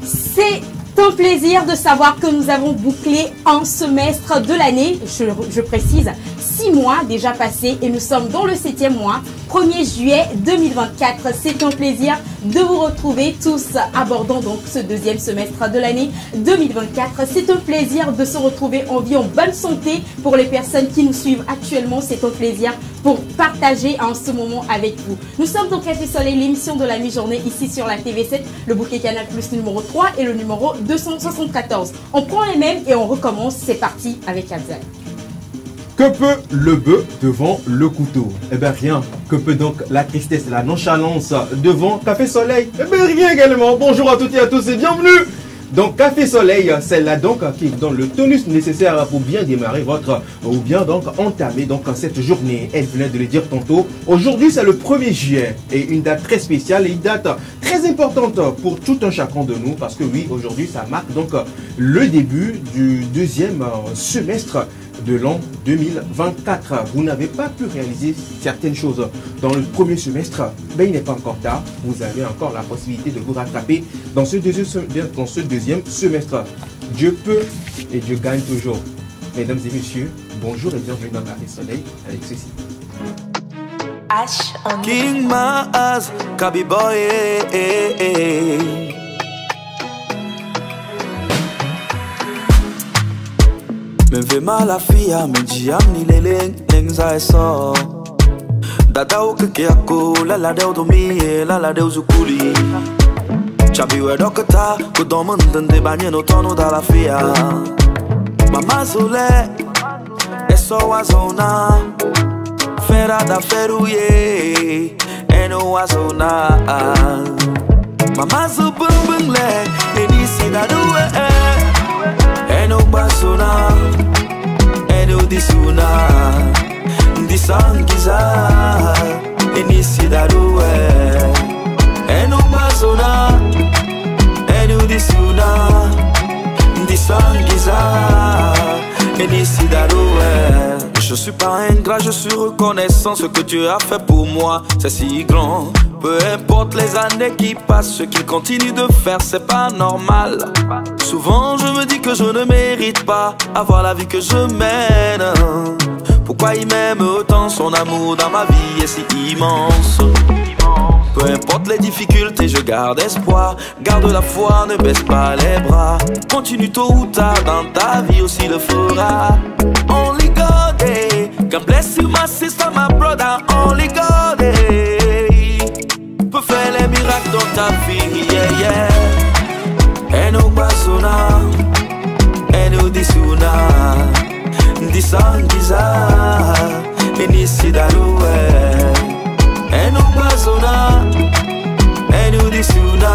C'est un plaisir de savoir que nous avons bouclé un semestre de l'année. Je précise, 6 mois déjà passés et nous sommes dans le 7e mois, 1er juillet 2024. C'est un plaisir de vous retrouver tous abordant donc ce deuxième semestre de l'année 2024. C'est un plaisir de se retrouver en vie, en bonne santé pour les personnes qui nous suivent actuellement. C'est un plaisir pour partager en ce moment avec vous. Nous sommes donc Café Soleil, l'émission de la mi-journée ici sur la TV7, le bouquet Canal Plus numéro 3 et le numéro 274. On prend les mêmes et on recommence. C'est parti avec Abzal. Que peut le bœuf devant le couteau? Eh bien rien. Que peut donc la tristesse et la nonchalance devant Café Soleil? Eh bien rien également. Bonjour à toutes et à tous et bienvenue. Donc Café Soleil, c'est là donc qui vous donne le tonus nécessaire pour bien démarrer votre ou bien donc entamer donc cette journée. Elle venait de le dire tantôt. Aujourd'hui c'est le 1er juillet et une date très spéciale et une date très importante pour tout un chacun de nous parce que oui, aujourd'hui ça marque donc le début du deuxième semestre de l'an 2024. Vous n'avez pas pu réaliser certaines choses dans le premier semestre, mais il n'est pas encore tard. Vous avez encore la possibilité de vous rattraper dans ce deuxième semestre. Dieu peut et Dieu gagne toujours. Mesdames et messieurs, bonjour et bienvenue dans Café Soleil avec ceci. King Maaz, Kaby Boy, me ve mal a fia, me diam ni leleng, nengza eso. Dada o keke ako, la deu domi, la deu zukuli. Chabi we dokata, ko doman dende banye no tono da la fia. Mama zole, eso wazona. Fera da feruye, eno wazona. Mama zo bung bung le, nenisi da duwe. Eno basona, eno disuna, disangiza, enisi daruwe. Eno basona, eno disuna, disangiza, enisi daruwe. Je suis pas ingrat, je suis reconnaissant. Ce que Dieu a fait pour moi, c'est si grand. Peu importe les années qui passent, ce qu'il continue de faire, c'est pas normal. Souvent je me dis que je ne mérite pas avoir la vie que je mène. Pourquoi il m'aime autant, son amour dans ma vie est si immense. Peu importe les difficultés, je garde espoir. Garde la foi, ne baisse pas les bras. Continue tôt ou tard, dans ta vie aussi le fera. Only God, can bless you my sister, my brother. Only God, peut faire les miracles dans ta vie, yeah, yeah. Eno basona, eno disuna, disangiza, enisi daruwe. Eno basona, eno disuna,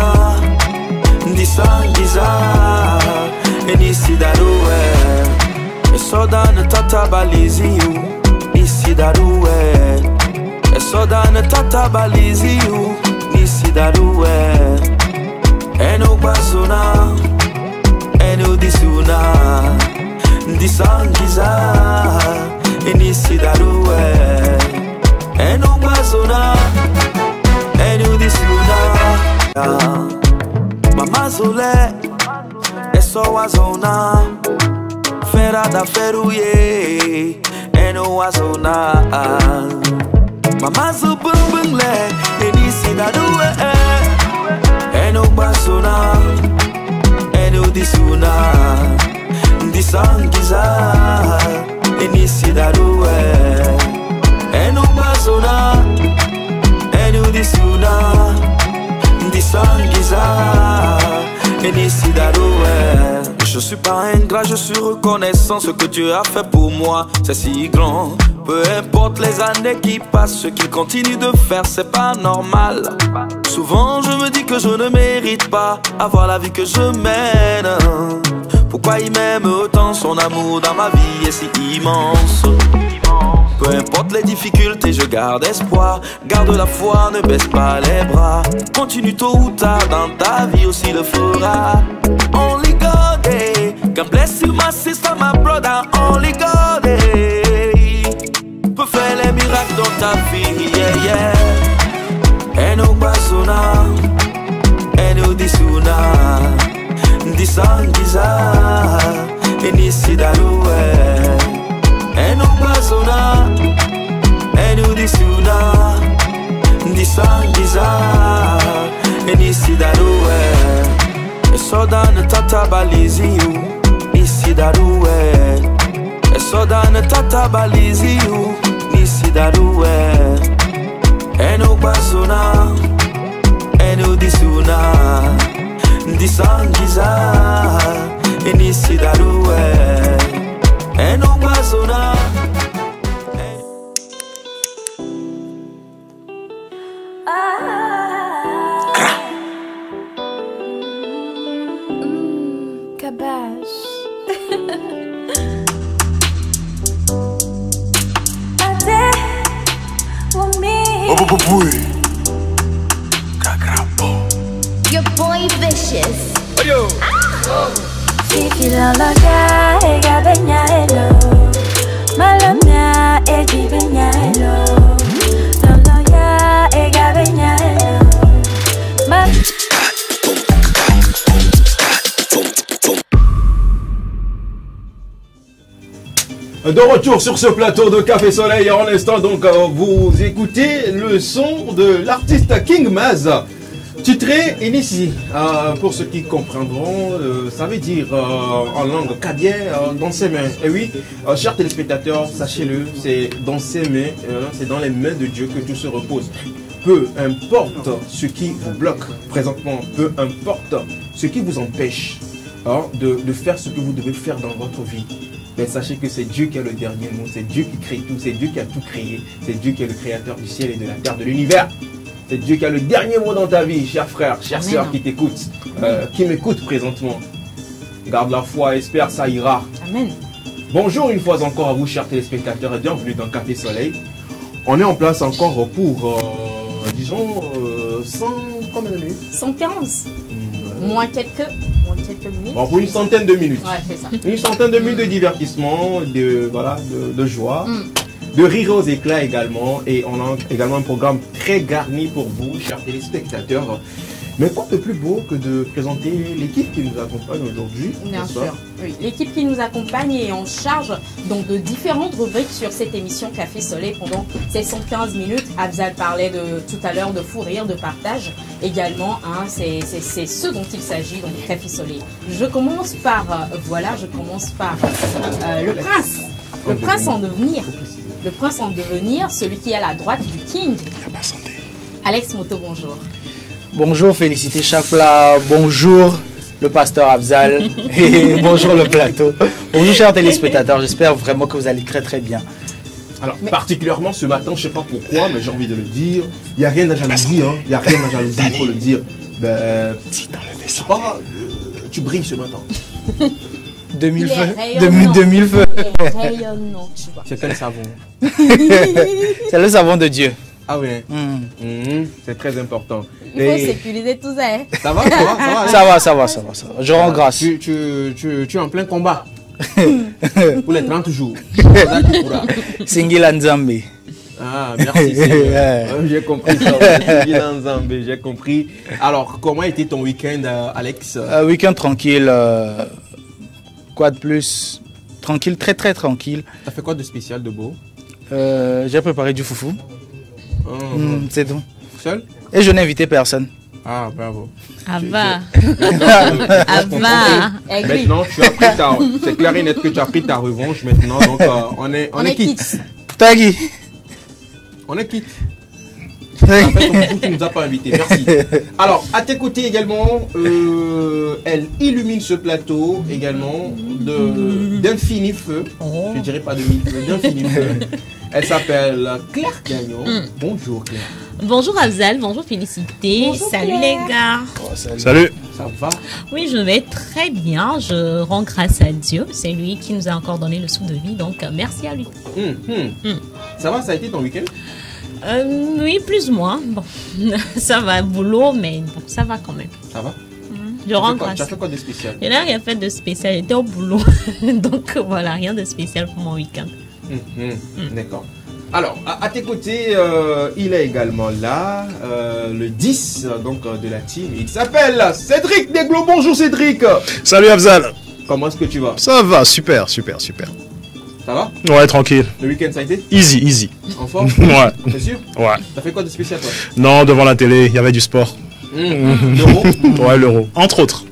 disangiza, enisi daruwe. Eso dan tata balizi you, isi daruwe. Eso dan tata balizi you, isi daruwe. Eno basona, eno disuna, disangiza, enisi daruwe. Eno basona, eno disuna. Mama zole, eso wazona. Fera da feruye, eno wazona. Mama zo bung bung le, enisi daruwe. Eno basona, eno disuna, disangiza, enisi daruwe. Eno basona, eno disuna, disangiza, enisi daruwe. Je suis pas ingrat, je suis reconnaissant. Ce que Dieu a fait pour moi, c'est si grand. Peu importe les années qui passent, ce qu'il continue de faire, c'est pas normal. Souvent je me dis que je ne mérite pas avoir la vie que je mène. Pourquoi il m'aime autant, son amour dans ma vie est si immense. Peu importe les difficultés, je garde espoir. Garde la foi, ne baisse pas les bras. Continue tôt ou tard, dans ta vie aussi le fera. Only God, can bless you my sister, my brother. Only God, peut faire les miracles dans ta vie, yeah, yeah. Eno basona, eno disuna, Sodan tata balizi you Nisi daruwe Sodan tata balizi you Nisi daruwe Eno basuna Eno disuna Disangiza Nisi daruwe Eno basuna Your boy vicious. Yo. Fifi lologa ega benya hello. Malamya egi benya hello. Lologa ega benya hello. De retour sur ce plateau de Café Soleil en instant, donc vous écoutez le son de l'artiste King Maz, titré Inissi. Pour ceux qui comprendront, ça veut dire en langue cadien dans ses mains. Et oui, chers téléspectateurs, sachez-le, c'est dans ses mains, c'est dans les mains de Dieu que tout se repose. Peu importe ce qui vous bloque présentement, peu importe ce qui vous empêche de faire ce que vous devez faire dans votre vie. Mais sachez que c'est Dieu qui a le dernier mot, c'est Dieu qui crée tout, c'est Dieu qui a tout créé, c'est Dieu qui est le créateur du ciel et de la terre, de l'univers. C'est Dieu qui a le dernier mot dans ta vie, cher frère, chère sœur qui t'écoute, qui m'écoute présentement. Garde la foi, espère, ça ira. Amen. Bonjour une fois encore à vous, chers téléspectateurs, et bienvenue dans Café Soleil. On est en place encore pour, disons, 100, combien de minutes 115. Moins quelques minutes. Bon, pour une centaine de minutes. Ouais, c'est ça. Une centaine de minutes de divertissement, de joie, de rire aux éclats également. Et on a également un programme très garni pour vous, chers téléspectateurs. Mais quoi de plus beau que de présenter l'équipe qui nous accompagne aujourd'hui? Bien sûr. Oui. L'équipe qui nous accompagne est en charge donc de différentes rubriques sur cette émission Café Soleil pendant ces 115 minutes. Afzal parlait tout à l'heure de fou rire, de partage également. C'est ce dont il s'agit dans Café Soleil. Je commence par le prince. Le prince en devenir. Le prince en devenir, celui qui est à la droite du King. Alex Moto, bonjour. Bonjour Félicité Chafla, bonjour le pasteur Afzal et bonjour le plateau. Bonjour chers téléspectateurs, j'espère vraiment que vous allez très très bien. Alors particulièrement ce matin, je ne sais pas pourquoi, mais j'ai envie de le dire, il n'y a rien à jalousie, il n'y a rien à jalousie, il faut le dire. Ben, je sais pas, tu brilles ce matin. 2000 feux. 2000 2000 feux. Rayonnant, tu vois. C'est quel savon? C'est le savon de Dieu. Ah oui, c'est très important. Il faut sécuriser tout ça. Hein. Ça va, ça va. Je rends grâce. Tu es en plein combat. Pour les 30 jours. Singila Nzambe. Ah, merci. J'ai compris ça. Singila Nzambe, j'ai compris. Alors, comment a été ton week-end, Alex? Week-end tranquille. Quoi de plus? Tranquille, très très tranquille. T'as fait quoi de spécial, de beau? J'ai préparé du foufou. C'est tout. Seul? Et je n'ai invité personne. Ah, bravo. Ava. Maintenant, tu as pris ta... C'est clair et net que tu as pris ta revanche maintenant. Donc, on est quitte. T'as qui? On est quitte. Tu ne nous as pas invité. Merci. Alors, à tes côtés également, elle illumine ce plateau également d'infini feu. Je ne dirais pas de mille feux, d'infini feu. Elle s'appelle Claire Gagnon. Bonjour Claire. Bonjour Afzal, bonjour Félicité. Bonjour, salut Claire. les gars. Salut. Ça va? Oui, je vais très bien. Je rends grâce à Dieu. C'est lui qui nous a encore donné le souffle de vie. Donc, merci à lui. Ça va, ça a été ton week-end? Oui, plus ou moins. Bon, ça va, boulot, mais bon, ça va quand même. Ça va? Je rends grâce. Tu as fait quoi de spécial? Je n'ai rien fait de spécial. J'étais au boulot. Donc, voilà, rien de spécial pour mon week-end. D'accord. Alors, à tes côtés, il est également là, le 10 donc, de la team. Il s'appelle Cédric Deglo. Bonjour Cédric. Salut Afzal. Comment est-ce que tu vas? Ça va, super. Ça va? Ouais, tranquille. Le week-end, ça a été? Easy. En forme? Ouais. T'es sûr? Ouais. T'as fait quoi de spécial toi? Non, devant la télé, il y avait du sport. L'euro? Ouais, l'euro. Entre autres.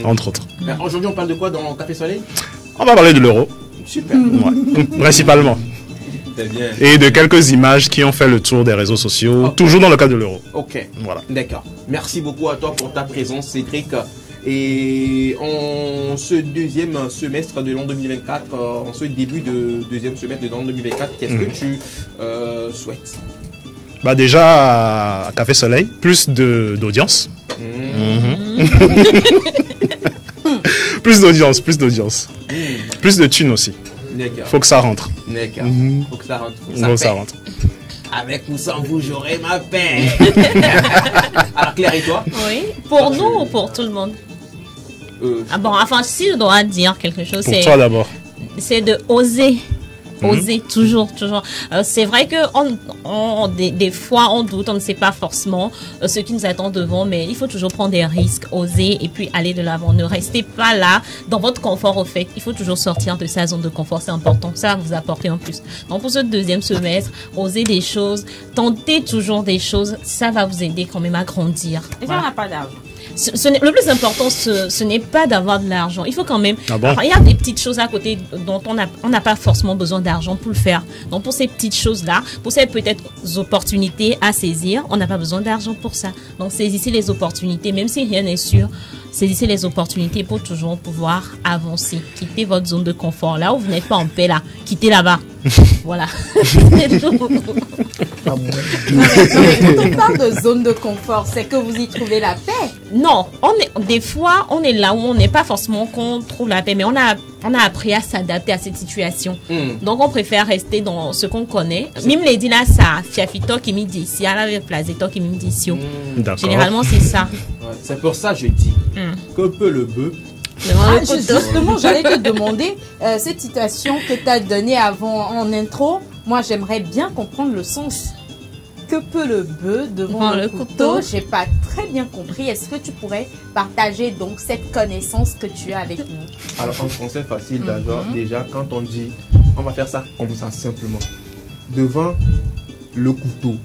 entre autres. Aujourd'hui, on parle de quoi dans Café Soleil? On va parler de l'euro, Super. principalement. C'est bien. Et de quelques images qui ont fait le tour des réseaux sociaux, toujours dans le cadre de l'euro. Ok. Voilà. D'accord. Merci beaucoup à toi pour ta présence, Cédric. Et en ce deuxième semestre de l'an 2024, en ce début de deuxième semestre de l'an 2024, qu'est-ce que tu souhaites? Bah déjà, à Café Soleil, plus d'audience. Plus d'audience. Plus de thunes aussi. D'accord. Faut que ça rentre. D'accord. Faut que ça rentre. Faut que ça rentre. Avec ou sans vous, j'aurai ma paix. Alors Claire et toi? Oui. Pour nous ou pour tout le monde? Ah bon, enfin, si je dois dire quelque chose, Pour toi d'abord. c'est de oser. Oser, toujours. C'est vrai que des fois, on doute, on ne sait pas forcément ce qui nous attend devant, mais il faut toujours prendre des risques, oser et puis aller de l'avant. Ne restez pas là dans votre confort au fait. Il faut toujours sortir de sa zone de confort, c'est important. Ça va vous apporter en plus. Donc pour ce deuxième semestre, osez des choses, tentez toujours des choses, ça va vous aider quand même à grandir. Et ça, on n'a pas d'argent. Le plus important, ce n'est pas d'avoir de l'argent. Il faut quand même... Ah bon? Enfin, il y a des petites choses à côté dont on n'a pas forcément besoin d'argent pour le faire. Donc, pour ces petites choses-là, pour ces peut-être opportunités à saisir, on n'a pas besoin d'argent pour ça. Donc, saisissez les opportunités, même si rien n'est sûr. Saisissez les opportunités pour toujours pouvoir avancer. Quittez votre zone de confort. Là où vous n'êtes pas en paix, là, quittez là-bas. Voilà. C'est tout. Quand on parle de zone de confort, c'est que vous y trouvez la paix. Non, des fois, on est là où on n'est pas forcément qu'on trouve la paix, mais on a appris à s'adapter à cette situation. Donc, on préfère rester dans ce qu'on connaît. Même les dit là, ça, fiafito qui me dit ici, à la plazeto qui me dit ici. D'accord. Généralement, c'est ça. Ouais, c'est pour ça que je dis que peut le bœuf. Justement, j'allais te demander cette citation que tu as donnée avant en intro. Moi, j'aimerais bien comprendre le sens. Que peut le bœuf devant le couteau? J'ai pas très bien compris. Est-ce que tu pourrais partager donc cette connaissance que tu as avec nous? Alors en français facile, déjà quand on dit, on va faire ça comme ça simplement. Devant le couteau.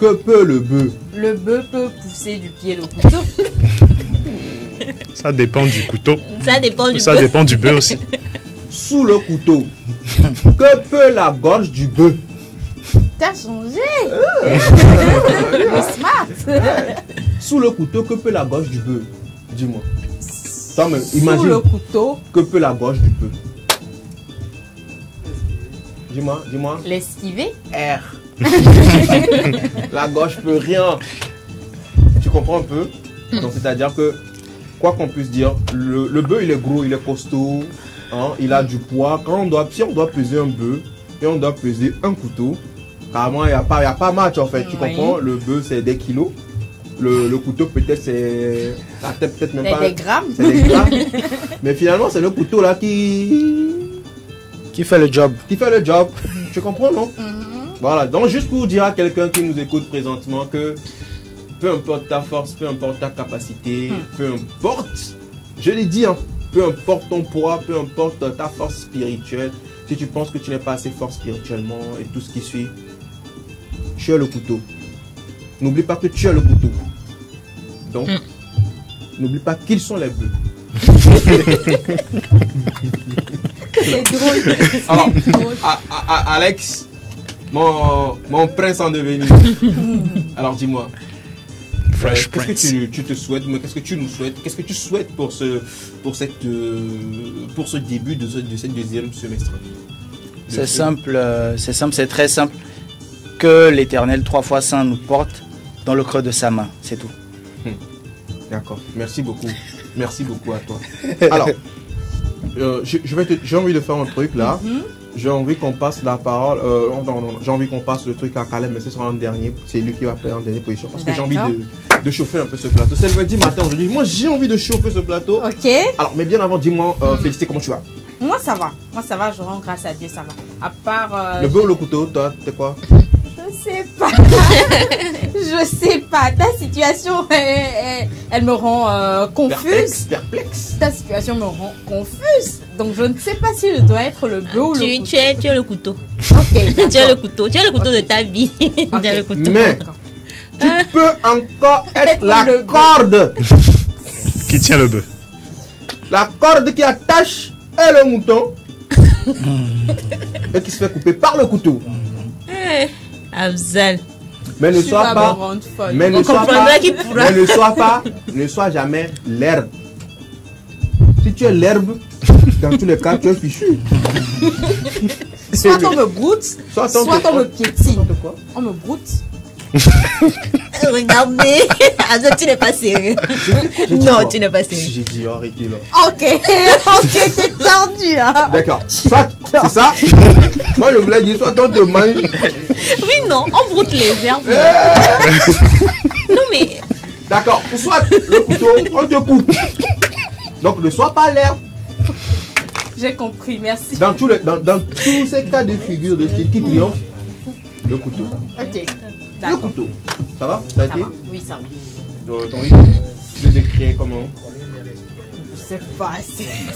Que peut le bœuf? Le bœuf peut pousser du pied le couteau. Ça dépend du couteau. Ça dépend du Ça dépend du bœuf aussi. Sous le couteau. Que peut la gorge du bœuf? T'as changé. Le smart. Sous le couteau, que peut la gorge du bœuf? Dis-moi. Toi, imagine. Sous le couteau. Que peut la gorge du bœuf? Dis-moi. L'esquiver. R. La gorge peut rien. Tu comprends un peu? Donc c'est-à-dire que, quoi qu'on puisse dire, le bœuf il est gros, il est costaud, hein, il a du poids. Si on doit peser un bœuf et on doit peser un couteau, carrément il n'y a pas match en fait. Tu comprends? Le bœuf c'est des kilos. Le couteau peut-être c'est peut-être même pas des grammes. C'est des grammes. Mais finalement c'est le couteau là qui fait le job. Qui fait le job. Tu comprends, non? Voilà, donc juste pour dire à quelqu'un qui nous écoute présentement que peu importe ta force, peu importe ta capacité, peu importe, je l'ai dit, hein, peu importe ton poids, peu importe ta force spirituelle, si tu penses que tu n'es pas assez fort spirituellement et tout ce qui suit, tu as le couteau. N'oublie pas que tu as le couteau. Donc, n'oublie pas qu'ils sont les bœufs. C'est drôle. Alors, Alex, mon prince en devenir. Alors dis-moi, qu'est-ce que tu te souhaites, mais qu'est-ce que tu nous souhaites, qu'est-ce que tu souhaites pour ce début de cette deuxième semestre? C'est simple, c'est très simple. Que l'Éternel 3 fois saint nous porte dans le creux de sa main, c'est tout. D'accord, merci beaucoup à toi. Alors, j'ai envie de faire un truc là. J'ai envie qu'on passe la parole. J'ai envie qu'on passe le truc à Caleb, mais ce sera en dernier. C'est lui qui va faire en dernière position. Parce que j'ai envie de chauffer un peu ce plateau. C'est le lundi matin aujourd'hui. Moi, j'ai envie de chauffer ce plateau. Ok. Alors, mais bien avant, dis-moi, Félicité, comment tu vas? Moi, ça va. Je rends grâce à Dieu, ça va. À part. Le bœuf ou le couteau, toi, t'es quoi? Je sais pas. Je sais pas. Ta situation, elle me rend confuse. Perplexe. Ta situation me rend confuse. Donc, je ne sais pas si je dois être le bœuf ou le couteau. Tu es le couteau. Ok. Tu es le couteau. Tu es le couteau de ta vie. Okay. Tu es le couteau. Mais tu peux encore être la corde. Qui tient le bœuf? La corde qui attache est le mouton et qui se fait couper par le couteau. Afzal. Mais ne Tu sois vas pas, me rendre folle. mais ne On sois comprendra pas, qui pourra. mais ne sois jamais l'herbe. Si tu es l'herbe, dans tous les cas, tu es fichu. Soit on me broute, Soit soit on me piétine. Soit quoi? On me broute. Regardez. Afzal, tu n'es pas sérieux. Non, tu n'es pas sérieux. J'ai dit arrêtez là. Ok, ok, c'est tendu. Hein. D'accord. Soit, c'est ça. Moi je voulais dire, soit on te mange. Oui, non, on broute les herbes. Non, mais. D'accord. Soit le couteau, on te coupe. Donc ne sois pas l'herbe. J'ai compris, merci. Dans tous ces cas de figure de style qui triomphe, le couteau. Ok, Le d'accord. couteau. Ça va? Ça a Ça été? va. Oui, ça va. Ton livre, tu les écris comment? Je sais pas,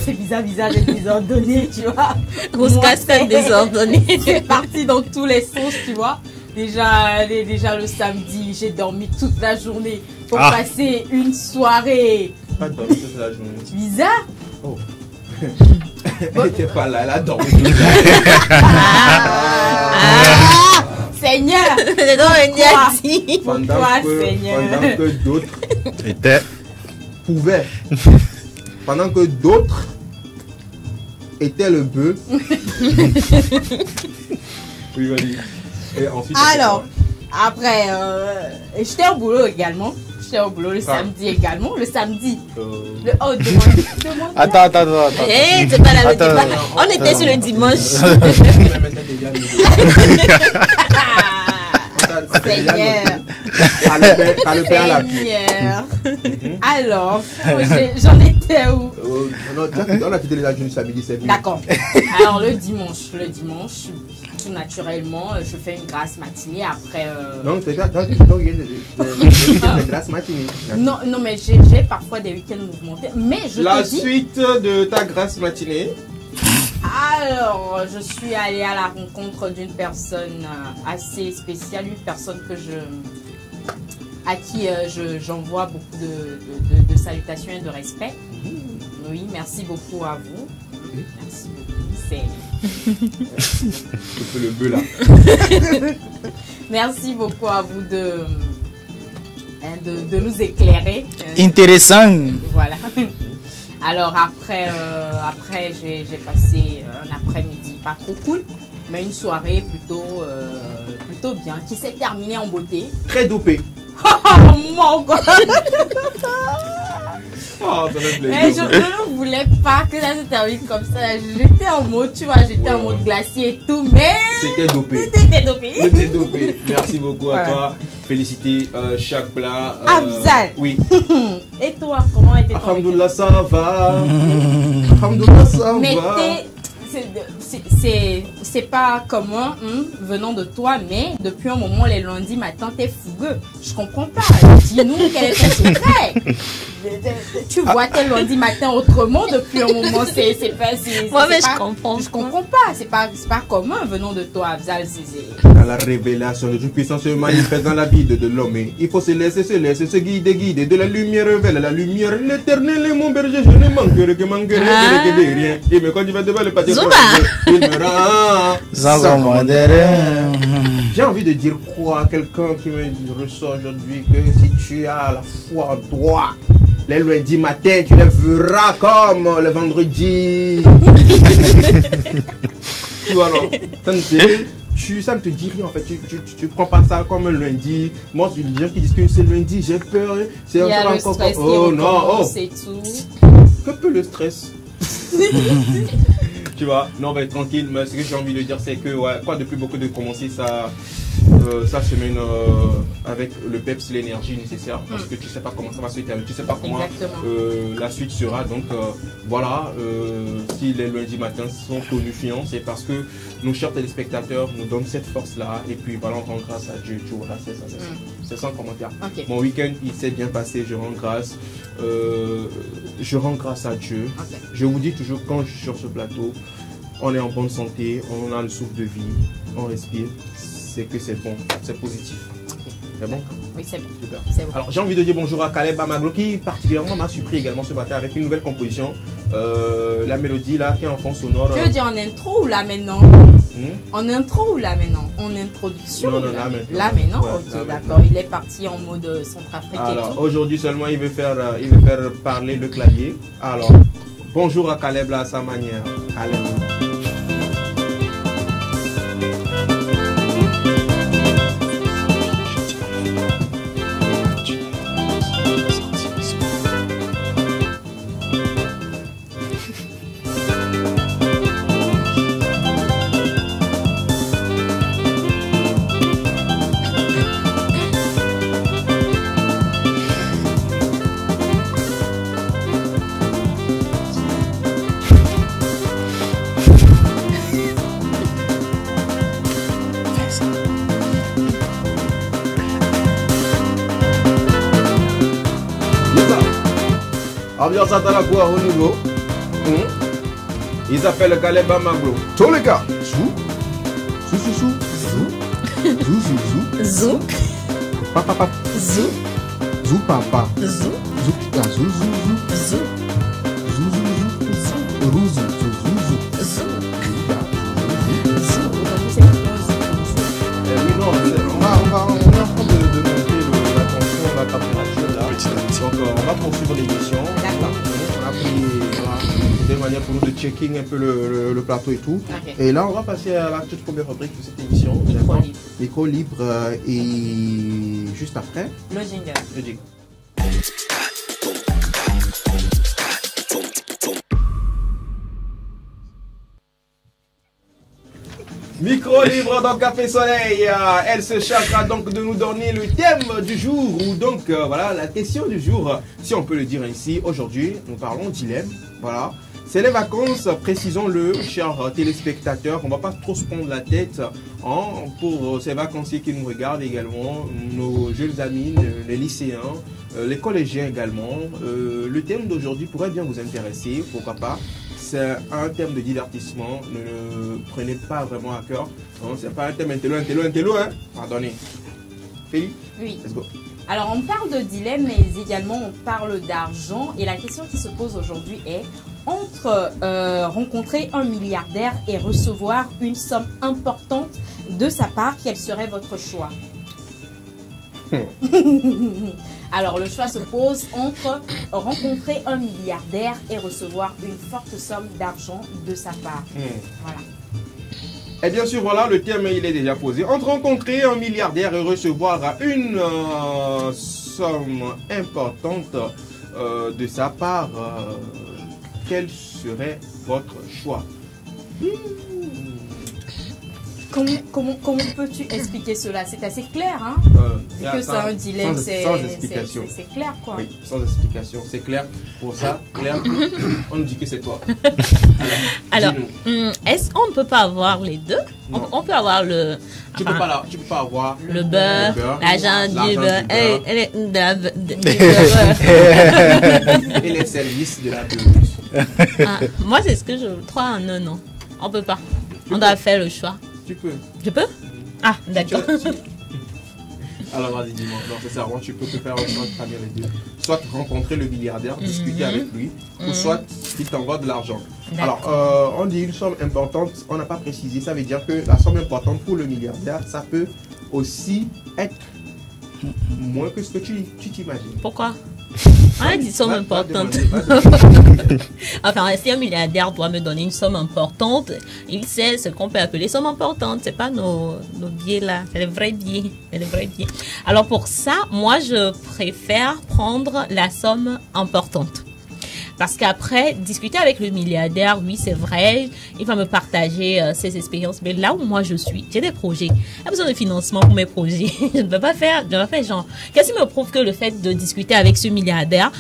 c'est bizarre d'être désordonné, tu vois. Rousse-cascade désordonnée. C'est parti dans tous les sens, tu vois. Déjà le samedi, j'ai dormi toute la journée pour passer une soirée. Pas de dormir toute la journée. Bizarre. Oh. Elle était pas là, elle a dormi. Seigneur. C'est donc un diati. Pourquoi, Seigneur? Pendant que d'autres Était. pouvaient. Pendant que d'autres étaient le bœuf. Oui, vas-y. Et ensuite. Alors, après, j'étais au boulot également. J'étais au boulot le samedi également. Le samedi. Demande. Attends. Eh, c'est pas la même Attends, débat. On était sur le dimanche. Seigneur. T'as le père à l'appui. Seigneur. Alors, j'en étais où? Non, on a quitté les agents du samedi, c'est bien. D'accord. Alors, le dimanche, tout naturellement, je fais une grasse matinée après. Non, c'est ça, grâce matinée. Non, mais j'ai parfois des week-ends mouvementés. Mais je La te dis. suite de ta grâce matinée. Alors, je suis allée à la rencontre d'une personne assez spéciale, une personne à qui j'envoie beaucoup de salutations et de respect. Oui, merci beaucoup à vous. Merci beaucoup. C'est le bœuf là. Merci beaucoup à vous de nous éclairer. Intéressant. Voilà. Alors après j'ai passé un après-midi pas trop cool, mais une soirée plutôt bien, qui s'est terminée en beauté. Très dopé. Oh mon god! Oh, ça fait Mais plaisir. je ne voulais pas que ça se termine comme ça. J'étais en mode, tu vois, en mode glacier et tout, mais C'était dopé. c'était dopé. C'était dopé. Merci beaucoup à Ouais. toi. Féliciter chaque plat. Afzal. Oui. Et toi, comment était ton week-end? Alhamdoulilah, ça va. Alhamdoulilah, ça Mais va. c'est pas commun venant de toi, mais depuis un moment, les lundis matin, t'es fougueux. Je comprends pas. Dis-nous quel est ton secret. Tu vois tes lundis matin autrement depuis un moment. Moi, mais je comprends. Je comprends pas. C'est pas commun venant de toi, Afzal. Dans la révélation de Dieu puissant se manifeste dans la vie de l'homme. Il faut se laisser, se guider de la lumière vers la lumière. L'éternel est mon berger, je ne manquerai que de rien. Et mais quand tu vas devant le pâté, il me rend sans commentaire. J'ai envie de dire quoi à quelqu'un qui me ressort aujourd'hui que si tu as la foi en toi, les lundis matin, tu les verras comme le vendredi. Tu vois, non? Ça ne te dit rien en fait, tu prends pas ça comme un lundi. Moi, il y a des gens qui disent que c'est lundi, j'ai peur. Il y a le stress oh non, oh. c'est tout. Que peut le stress? Tu vois, non, on va être tranquille, mais ce que j'ai envie de dire, c'est que, ouais, quoi de plus beaucoup de commencer sa semaine avec le peps, l'énergie nécessaire, parce que tu sais pas comment ça va se terminer, tu sais pas comment la suite sera. Donc voilà, si les lundis matins sont tonifiants, c'est parce que nos chers téléspectateurs nous donnent cette force-là, et puis voilà, on rend grâce à Dieu. Tu vois, là, c'est ça, c'est sans commentaire. Okay. Mon week-end, il s'est bien passé, je rends grâce. Je rends grâce à Dieu. Okay. Je vous dis toujours, quand je suis sur ce plateau, on est en bonne santé, on a le souffle de vie, on respire, c'est que c'est bon, c'est positif. C'est bon? Oui, c'est bon. Super. C'est bon. Alors, j'ai envie de dire bonjour à Caleb Amaglo qui particulièrement m'a surpris également ce matin avec une nouvelle composition. La mélodie là qui est en fond sonore. Tu veux dire en intro ou là maintenant? En intro ou là maintenant? En introduction? Non, là maintenant. Là maintenant? Ouais, Ok, là d'accord. Il est parti en mode centrafricain. Alors, aujourd'hui seulement, il veut faire parler le clavier. Alors, bonjour à Caleb là à sa manière. Caleb. Ambiance à la voix au niveau. Ils s'appellent Caleb Amaglo. Tous les gars. Zou. Zou. Papa. Zou. Zou papa. Zou. Zou. Zou. Oui, non, on est en train de monter la tension, la température là. Donc on va poursuivre l'émission. D'accord. On a pris des manières pour nous de checking un peu le plateau et tout. Ok. Et là on va passer à la toute première rubrique de cette émission. Micro libre. Micro libre et juste après, Le jingle. je dis. Micro libre dans Café Soleil, elle se chargera donc de nous donner le thème du jour, ou donc voilà la question du jour, si on peut le dire ainsi. Aujourd'hui, nous parlons dilemme, voilà. C'est les vacances, précisons-le, chers téléspectateurs, on ne va pas trop se prendre la tête pour ces vacanciers qui nous regardent également, nos jeunes amis, les lycéens, les collégiens également. Le thème d'aujourd'hui pourrait bien vous intéresser, pourquoi pas. C'est un thème de divertissement, ne le prenez pas vraiment à cœur. C'est pas un thème intello, hein. Pardonnez. Félie, Oui. let's go. Alors, on parle de dilemme, mais également on parle d'argent. Et la question qui se pose aujourd'hui est, entre rencontrer un milliardaire et recevoir une somme importante de sa part, quel serait votre choix? Alors, le choix se pose entre rencontrer un milliardaire et recevoir une forte somme d'argent de sa part. Voilà. Et bien sûr, voilà, le thème il est déjà posé. Entre rencontrer un milliardaire et recevoir une somme importante de sa part, quel serait votre choix? Comment peux-tu expliquer cela? C'est assez clair, hein? Vu que c'est un dilemme, sans explication. C'est clair, quoi. Oui, sans explication, c'est clair. Pour ça, Claire, on nous dit que c'est toi. Alors, dis-nous. est-ce qu'on ne peut pas avoir les deux? On peut avoir le... Tu peux pas avoir le beurre, l'argent du beurre, et les services de la beurre. moi, c'est ce que je crois en un non. On peut pas. On doit faire le choix. Tu peux. Je peux? Ah, d'accord. Alors vas-y, dis-moi. Non, c'est ça, tu peux te faire un choix très bien les deux. Soit rencontrer le milliardaire, discuter avec lui, ou soit il t'envoie de l'argent. Alors, on dit une somme importante, on n'a pas précisé. Ça veut dire que la somme importante pour le milliardaire, ça peut aussi être moins que ce que tu t'imagines. Pourquoi? On a dit somme importante. Enfin, si un milliardaire doit me donner une somme importante, il sait ce qu'on peut appeler somme importante. C'est pas nos billets là, c'est les vrais billets. Alors pour ça, moi je préfère prendre la somme importante. Parce qu'après, discuter avec le milliardaire, oui, c'est vrai, il va me partager ses expériences. Mais là où moi je suis, j'ai des projets. J'ai besoin de financement pour mes projets. Je ne peux pas faire genre. Qu'est-ce qui me prouve que le fait de discuter avec ce milliardaire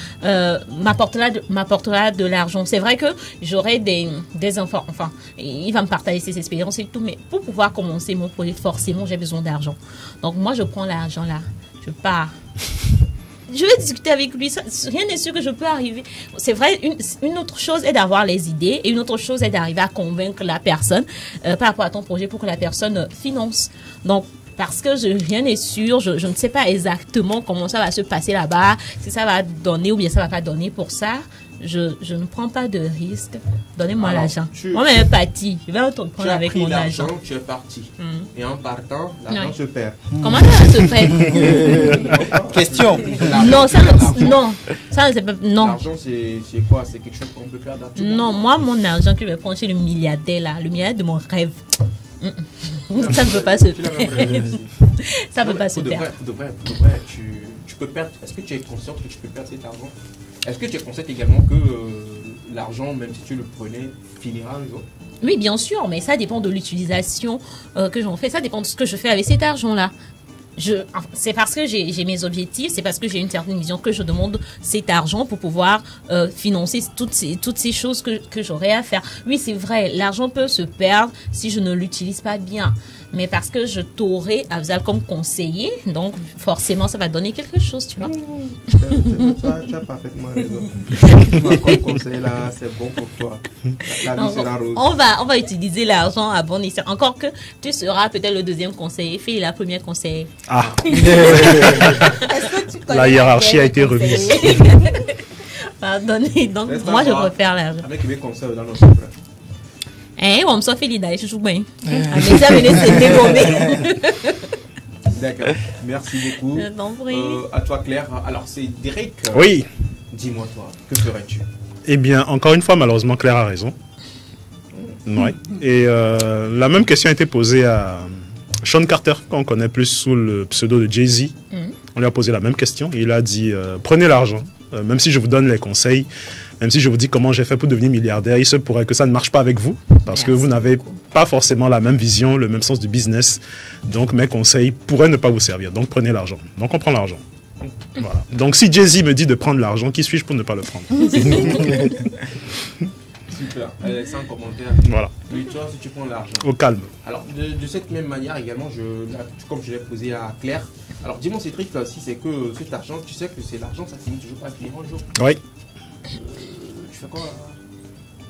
m'apportera de l'argent? C'est vrai que j'aurai des enfants. Enfin, il va me partager ses expériences et tout. Mais pour pouvoir commencer mon projet, forcément, j'ai besoin d'argent. Donc moi, je prends l'argent là. Je pars. Je vais discuter avec lui, rien n'est sûr que je peux arriver. C'est vrai, une autre chose est d'avoir les idées et une autre chose est d'arriver à convaincre la personne par rapport à ton projet pour que la personne finance. Donc, parce que rien n'est sûr, je ne sais pas exactement comment ça va se passer là-bas, si ça va donner ou bien ça va pas donner pour ça. Je ne prends pas de risque. Donnez-moi l'argent. Moi-même parti. Je vais entreprendre avec mon argent. Tu es parti. Et en partant, l'argent se perd. Comment ça se perd? Question. Non, ça c'est pas. Non. L'argent, c'est quoi? C'est quelque chose qu'on peut perdre. Non, moi, mon argent que je vais prendre chez le milliardaire là, le milliardaire de mon rêve. Ça ne peut pas se perdre. Ça ne peut pas se perdre. Tu peux perdre. Est-ce que tu es consciente que tu peux perdre cet argent? Est-ce que tu es consciente également que l'argent, même si tu le prenais, finira un jour? Oui, bien sûr, mais ça dépend de l'utilisation que j'en fais. Ça dépend de ce que je fais avec cet argent-là. C'est parce que j'ai mes objectifs, c'est parce que j'ai une certaine vision que je demande cet argent pour pouvoir financer toutes ces choses que j'aurais à faire. Oui, c'est vrai, l'argent peut se perdre si je ne l'utilise pas bien. Mais parce que je t'aurai Afzal comme conseiller, donc forcément ça va donner quelque chose, tu vois. Tu as parfaitement raison. Moi, comme conseiller là, c'est bon pour toi. La vie sera rose. On va utiliser l'argent à bon escient. Encore que tu seras peut-être le deuxième conseiller, Phil la première conseillère. Ah. Est-ce que tu connais La hiérarchie a été remise. Pardonnez, donc moi je préfère l'argent. Avec mes conseils dans nos frères. On me soit fait l'idée, je joue bien. C'est D'accord, merci beaucoup. Je t'en prie. À toi Claire, alors c'est Derek. Oui. Dis-moi toi, que ferais-tu? Eh bien, encore une fois, malheureusement, Claire a raison. Ouais. Et la même question a été posée à Sean Carter, qu'on connaît plus sous le pseudo de Jay-Z. On lui a posé la même question et il a dit prenez l'argent, même si je vous donne les conseils, même si je vous dis comment j'ai fait pour devenir milliardaire, il se pourrait que ça ne marche pas avec vous, parce que vous n'avez pas forcément la même vision, le même sens du business. Donc mes conseils pourraient ne pas vous servir. Donc prenez l'argent. Donc on prend l'argent. Voilà. Donc si Jay-Z me dit de prendre l'argent, qui suis-je pour ne pas le prendre? Super, sans commentaire. Voilà. Oui, toi, si tu prends l'argent. Au calme. Alors, de cette même manière également, comme je l'ai posé à Claire, alors dis-moi Cédric, si c'est que cet argent, tu sais que c'est l'argent, ça finit toujours par finir un jour. Oui. Tu fais quoi?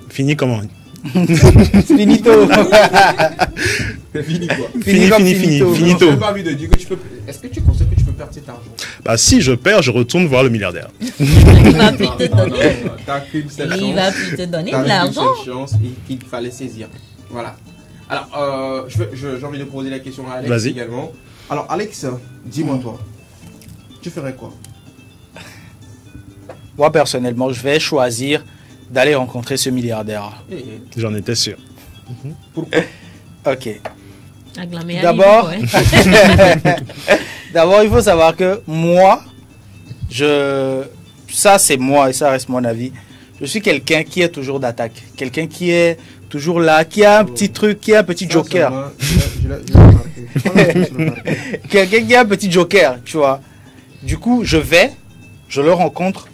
Fini comment? Finito. Fini quoi? Finito. Je n'ai pas envie de dire que tu peux. Est-ce que tu considères que tu peux perdre cet argent? Bah, si je perds, je retourne voir le milliardaire. Il va plus te donner. T'as qu'une seule chance. Il va plus te donner de T'as l'argent. qu'une seule chance et qu'il fallait saisir. Voilà. Alors, j'ai envie de poser la question à Alex également. Alors, Alex, dis-moi toi, tu ferais quoi? Moi, personnellement, je vais choisir d'aller rencontrer ce milliardaire. J'en étais sûr. Pourquoi? Ok. Acclamer à D'abord, lui, ouais. d'abord, il faut savoir que moi, ça c'est moi et ça reste mon avis. Je suis quelqu'un qui est toujours d'attaque, quelqu'un qui est toujours là, qui a un petit truc, qui a un petit joker. Quelqu'un qui a un petit joker, tu vois. Du coup, je le rencontre,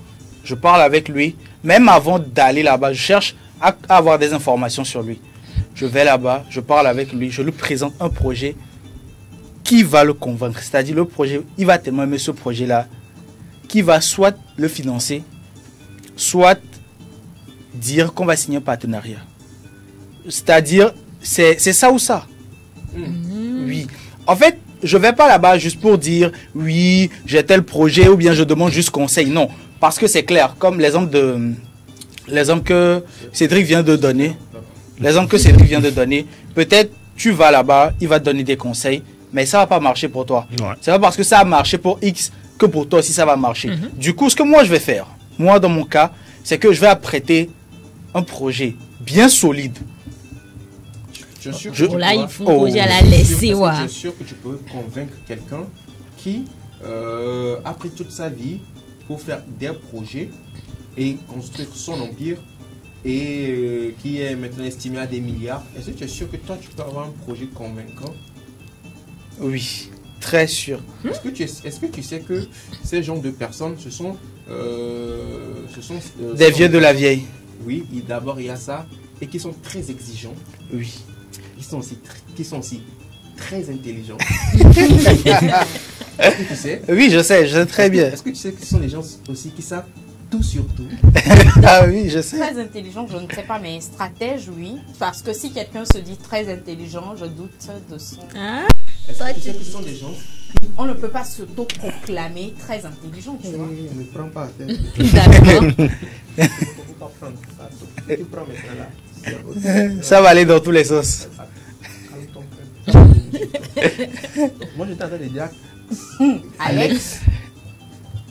je parle avec lui. Même avant d'aller là-bas, je cherche à avoir des informations sur lui. Je vais là-bas, je parle avec lui, je lui présente un projet qui va le convaincre. C'est-à-dire le projet, il va tellement aimer ce projet-là, qui va soit le financer, soit dire qu'on va signer un partenariat. C'est-à-dire, c'est ça ou ça. Oui. En fait, je ne vais pas là-bas juste pour dire, oui, j'ai tel projet, ou bien je demande juste conseil. Non, parce que c'est clair, comme l'exemple que Cédric vient de donner. Peut-être tu vas là-bas, il va te donner des conseils, mais ça ne va pas marcher pour toi. Ouais. C'est pas parce que ça a marché pour X que pour toi aussi ça va marcher. Du coup, ce que moi je vais faire, moi dans mon cas, c'est que je vais apprêter un projet bien solide. Je suis là, il faut projet à la laisser. Je suis sûr que tu peux convaincre quelqu'un qui a pris toute sa vie pour faire des projets et construire son empire et qui est maintenant estimé à des milliards. Est-ce que tu es sûr que toi tu peux avoir un projet convaincant? Oui, très sûr. Est-ce que tu sais que ces genres de personnes, ce sont des vieux de la vieille? Oui, d'abord il y a ça, et qui sont très exigeants. Oui. Qui sont aussi très intelligents. Est-ce que tu sais? Oui, je sais très bien. Est-ce que tu sais que ce sont des gens aussi qui savent tout sur tout? Ah oui, je sais. Très intelligent, je ne sais pas, mais stratège, oui. Parce que si quelqu'un se dit très intelligent, je doute de son... Est-ce Toi, que tu tu- sais que ce sont des gens On ne peut pas s'auto-proclamer très intelligent, tu vois. ne prends pas la tête. D'accord. Faut pas prendre ça. Tu prends maintenant là. Ça va aller dans tous les sens. Calme ton cœur. Moi j'étais en train de dire Alex,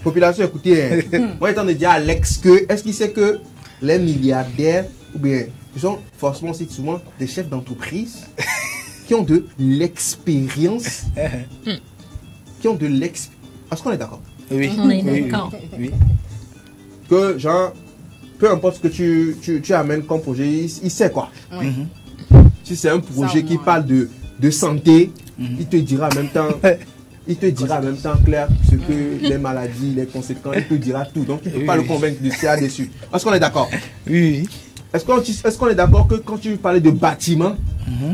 population, écoutez, moi j'étais en train de dire à Alex que est-ce qu'il sait que les milliardaires ou bien ils sont forcément aussi souvent des chefs d'entreprise qui ont de l'expérience, Est-ce qu'on est d'accord? Oui. On est Oui, d'accord. oui. Que genre peu importe ce que tu amènes comme projet, il sait quoi. oui. Si c'est un projet Ça, qui moi. parle de santé, il te dira en même temps. Il te dira en même temps, Claire, ce que les maladies, les conséquences, il te dira tout. Donc, il ne peut pas le convaincre de ça dessus. Est-ce qu'on est d'accord? Oui, oui. Est-ce qu'on est d'accord que quand tu parlais de bâtiment,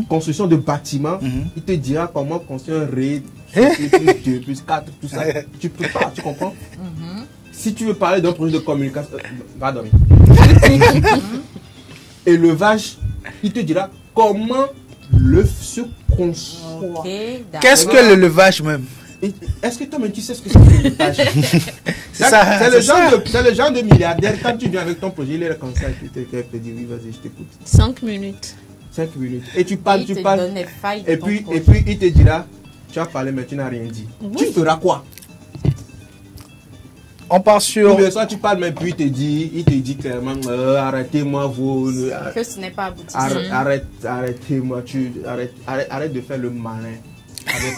construction de bâtiment, il te dira comment construire un RAID, plus 2, plus 4, tout ça. Tu peux pas, tu comprends? Si tu veux parler d'un projet de communication, va dormir. Élevage, il te dira comment l'œuf se conçoit. Ok, d'accord. Qu'est-ce que le levage même? Est-ce que toi-même tu sais ce que c'est que l'élevage? Ça, C'est le c'est ça. genre de milliardaire, quand tu viens avec ton projet, il est là comme ça, il te dit oui, vas-y, je t'écoute. 5 minutes. 5 minutes. Et tu parles, Il te tu parles. donne les failles de Et ton puis projet. il te dira, tu as parlé mais tu n'as rien dit. Tu feras quoi? On part Ou sur... bien soit tu parles mais puis il te dit clairement, arrêtez-moi vos... Que ce n'est pas abouti. Arrêtez-moi, arrête de faire le malin.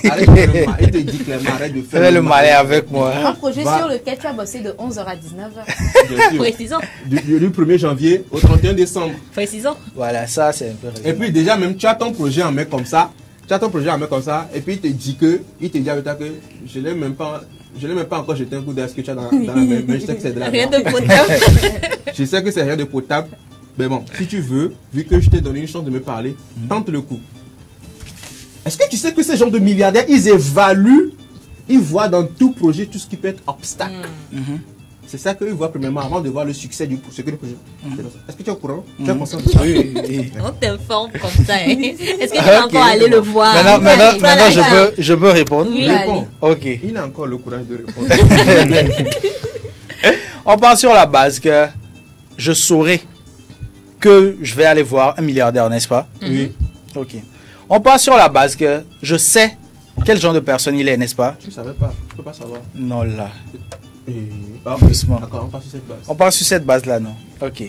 Arrête de faire le malin. Il te dit clairement, arrête de faire Fais le malin avec Un moi. projet Va. sur lequel tu as bossé de 11h à 19h. Bien sûr. Précisons. Du 1er janvier au 31 décembre. Précisons. Voilà, ça c'est un peu... Et puis déjà même tu as ton projet en main comme ça. Et puis il te dit avec toi que je n'ai même pas encore jeté un coup d'œil à ce que tu as dans la main, mais je sais que c'est de la Rien merde. de potable. Je sais que c'est rien de potable. Mais bon, si tu veux, vu que je t'ai donné une chance de me parler, tente le coup. Est-ce que tu sais que ces gens de milliardaires, ils évaluent, ils voient dans tout projet tout ce qui peut être obstacle. C'est ça qu'ils voient premièrement avant de voir le succès du projet. Est-ce que tu es au courant? Tu es conscient de ça? Oui, oui. On t'informe comme ça. Hein. Est-ce que tu vas Ok. encore aller le voir? Maintenant, je peux répondre. Oui, Réponds. Ok. Il a encore le courage de répondre. On part sur la base que je saurai que je vais aller voir un milliardaire, n'est-ce pas? Oui. Ok. On part sur la base que je sais quel genre de personne il est, n'est-ce pas? Tu ne savais pas. Tu ne peux pas savoir. Non, là. Doucement. D'accord, on part sur cette base. On part sur cette base-là, non? Ok.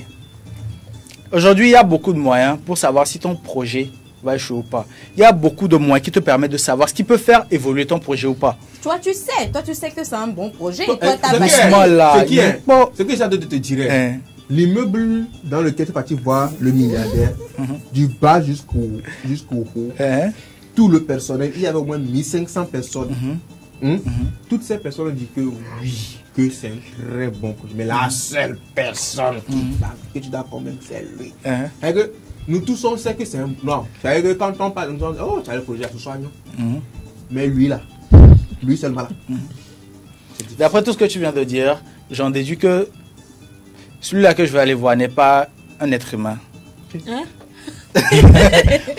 Aujourd'hui, il y a beaucoup de moyens pour savoir si ton projet va échouer ou pas. Il y a beaucoup de moyens qui te permettent de savoir ce qui peut faire évoluer ton projet ou pas. Toi, tu sais que c'est un bon projet. Et Toi, toi, t'as c'est validé. qui est- Doucement, là. c'est qui est- Bon. Ce que j'ai hâte de te dire, Hein. l'immeuble dans lequel tu es parti voir le milliardaire, du bas jusqu'au haut, Hein? tout le personnel, il y avait au moins 1500 personnes. Toutes ces personnes ont dit que oui, que c'est un très bon projet. Mais la seule personne que tu dois convaincre, c'est lui. Hein? C'est-à-dire que nous tous, on sait que c'est un... Non, c'est-à-dire que quand on parle, nous on dit, oh, tu as le projet à ce soir, non? Mais lui, là, lui seulement là. D'après tout ce que tu viens de dire, j'en déduis que celui-là que je vais aller voir n'est pas un être humain. Hein?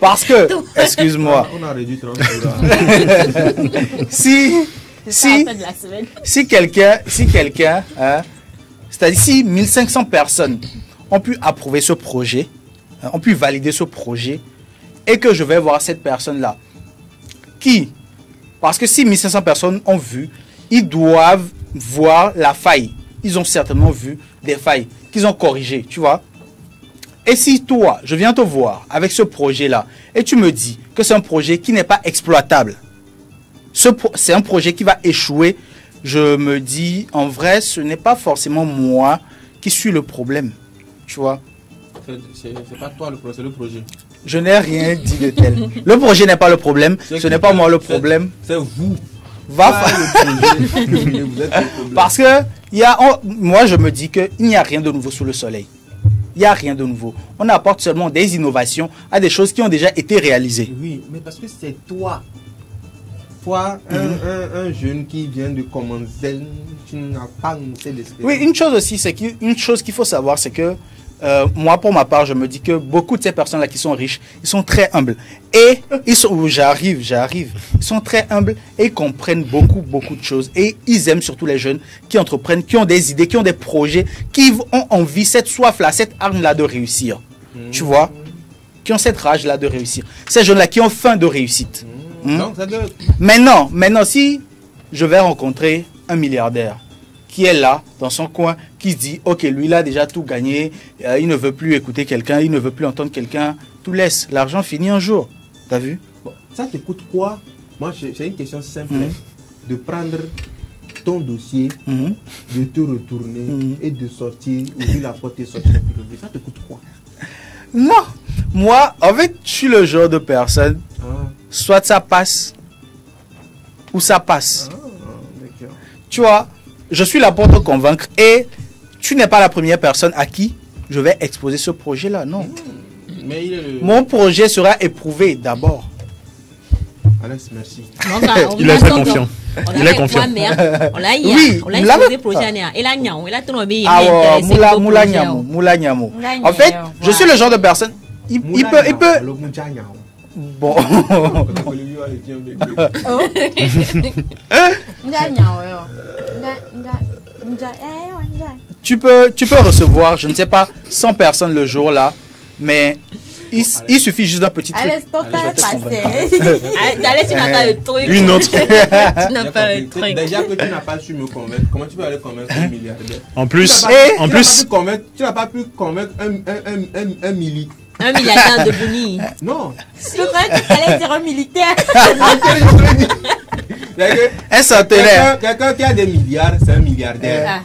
Parce que, excuse-moi, On a réduit 30 jours là. si C'est ça la fin de la semaine. si quelqu'un, hein, c'est-à-dire si 1500 personnes ont pu approuver ce projet, hein, ont pu valider ce projet, et que je vais voir cette personne-là, parce que si 1500 personnes ont vu, ils doivent voir la faille. Ils ont certainement vu des failles qu'ils ont corrigées, tu vois. Et si toi, je viens te voir avec ce projet-là, et tu me dis que c'est un projet qui n'est pas exploitable, c'est un projet qui va échouer, je me dis, en vrai, ce n'est pas forcément moi qui suis le problème, tu vois. C'est pas toi le projet, c'est le projet. Je n'ai rien dit de tel. Le projet n'est pas le problème, ce n'est pas moi le problème. C'est vous. Va Pas le projet. Vous êtes le problème. Parce que moi, je me dis qu'il n'y a rien de nouveau sous le soleil. Il n'y a rien de nouveau. On apporte seulement des innovations à des choses qui ont déjà été réalisées. Oui, mais parce que c'est toi. Toi, un jeune qui vient de commencer, tu n'as pas une telle expérience. Oui, une chose aussi, une chose qu'il faut savoir, c'est que moi, pour ma part, je me dis que beaucoup de ces personnes-là qui sont riches, ils sont très humbles. Et ils sont, j'arrive. Ils sont très humbles et ils comprennent beaucoup de choses. Et ils aiment surtout les jeunes qui entreprennent, qui ont des idées, qui ont des projets, qui ont envie, cette soif-là, cette arme-là de réussir. Tu vois? Qui ont cette rage-là de réussir. Ces jeunes-là qui ont faim de réussite. Donc, ça doit... Maintenant, si je vais rencontrer un milliardaire qui est là, dans son coin, qui se dit, ok, lui, il a déjà tout gagné, il ne veut plus écouter quelqu'un, il ne veut plus entendre quelqu'un, tout laisse. L'argent finit un jour. T'as vu? Bon, ça te coûte quoi? Moi, j'ai une question simple. De prendre ton dossier, de te retourner et de sortir, ouvrir la porte et sortir. Ça te coûte quoi? Non. Moi, en fait, je suis le genre de personne, soit ça passe, ou ça passe. Tu vois, je suis là pour te convaincre et tu n'es pas la première personne à qui je vais exposer ce projet-là, non. Mais mon projet sera éprouvé d'abord. Alex, merci. Il est très confiant. Il est confiant. Oui, on l'a exposé projet. Il a Moula Nyamo. En fait, je suis le genre de personne. Il peut. Bon. Tu peux recevoir, je ne sais pas, 100 personnes le jour là, mais il suffit juste d'un petit truc. Une autre. Déjà que tu n'as pas su me convaincre, comment tu vas aller convaincre un milliardaire? En plus, tu n'as pas pu convaincre un militaire. Un milliardaire de Bouni. Non. Je crois que tu allais dire un militaire. Un centenaire. Quelqu'un qui a des milliards, c'est un milliardaire.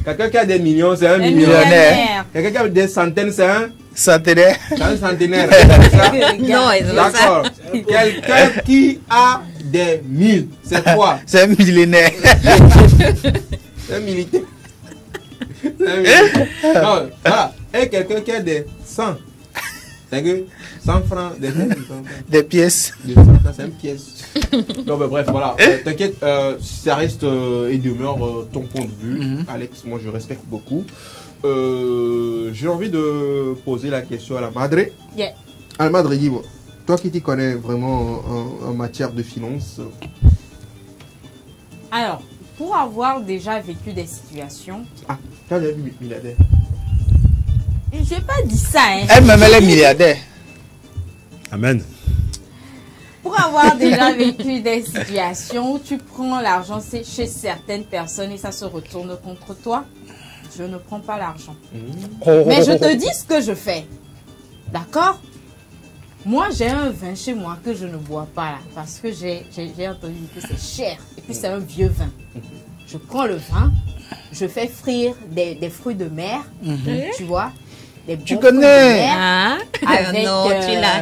Quelqu'un qui a des millions, c'est un millionnaire. Quelqu'un qui a des centaines, c'est un centenaire. C'est un centenaire. Non, d'accord. Quelqu'un qui a des 1000, c'est quoi? C'est un millénaire. C'est un militaire. Non, voilà. Et quelqu'un qui a des 100. C'est que 100 francs, des pièces. C'est une pièce. Non, mais bref, voilà. T'inquiète, ça reste et demeure ton point de vue. Alex, moi je respecte beaucoup. J'ai envie de poser la question à la Madre. Yeah. À la Madre, dis-moi, toi qui t'y connais vraiment en matière de finances. Alors, pour avoir déjà vécu des situations. Ah, tu as déjà vu milliardaire? Je n'ai pas dit ça, hein. Elle-même, elle est milliardaire. Amen. Pour avoir déjà vécu des situations où tu prends l'argent chez certaines personnes et ça se retourne contre toi, je ne prends pas l'argent. Mais je te dis ce que je fais. D'accord? Moi, j'ai un vin chez moi que je ne bois pas là, parce que j'ai entendu que c'est cher et puis c'est un vieux vin. Je prends le vin, je fais frire des fruits de mer, tu vois. Tu connais? Avec, non,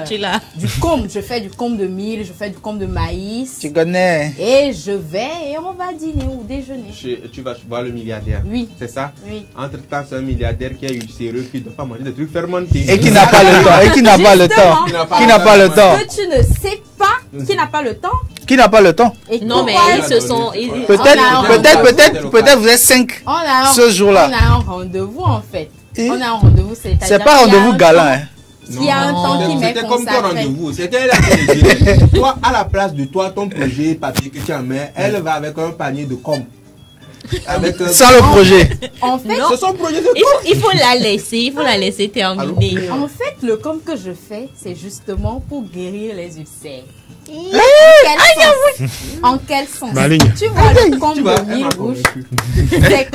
tu l'as. Du côme, je fais du côme de mil, je fais du côme de maïs. Tu connais? Et je vais et on va dîner ou déjeuner. Tu vas voir le milliardaire. Oui. C'est ça? Oui. Entre-temps, c'est un milliardaire qui a eu sérieux, qui ne doit pas manger des trucs fermentés. Et qui n'a pas le temps. Et qui n'a pas le temps. Qui n'a pas le temps. Que tu ne sais pas, qui n'a pas le temps. Qui n'a pas le temps? Non, mais ils se sont. Peut-être vous êtes 5 ce jour-là. On a un rendez-vous en fait. On a un rendez-vous, c'est pas rendez-vous galant, hein. Il y a un temps qui m'est consacré. C'était comme ton rendez-vous. C'était elle qui disait. Toi, à la place de toi, ton projet papier que tu amènes, elle va avec un panier de com. Sans le projet. En fait, c'est son projet de il faut la laisser terminer. En fait, le com que je fais, c'est justement pour guérir les ulcères. En quel sens? Tu vois le com de mille rouges.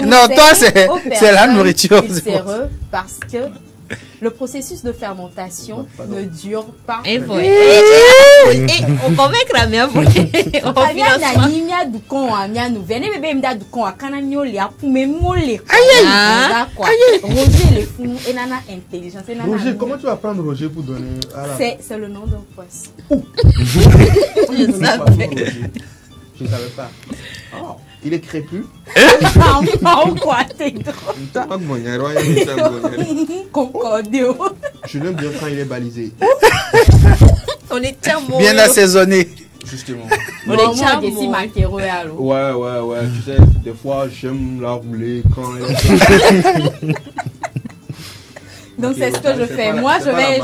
Non, toi, c'est la nourriture. C'est heureux parce que le processus de fermentation ne dure pas. Et on convaincre la mère. Roger, comment tu vas prendre Roger pour donner à la... C'est le nom d'un poisson. Je ne savais pas. Oh, il est crépus. Je l'aime bien quand il est balisé. On est tellement bien assaisonné. Justement. On est tellement maquero. Ouais. Tu sais, des fois, j'aime la rouler quand elle est... Donc c'est ce que je fais. Moi, je vais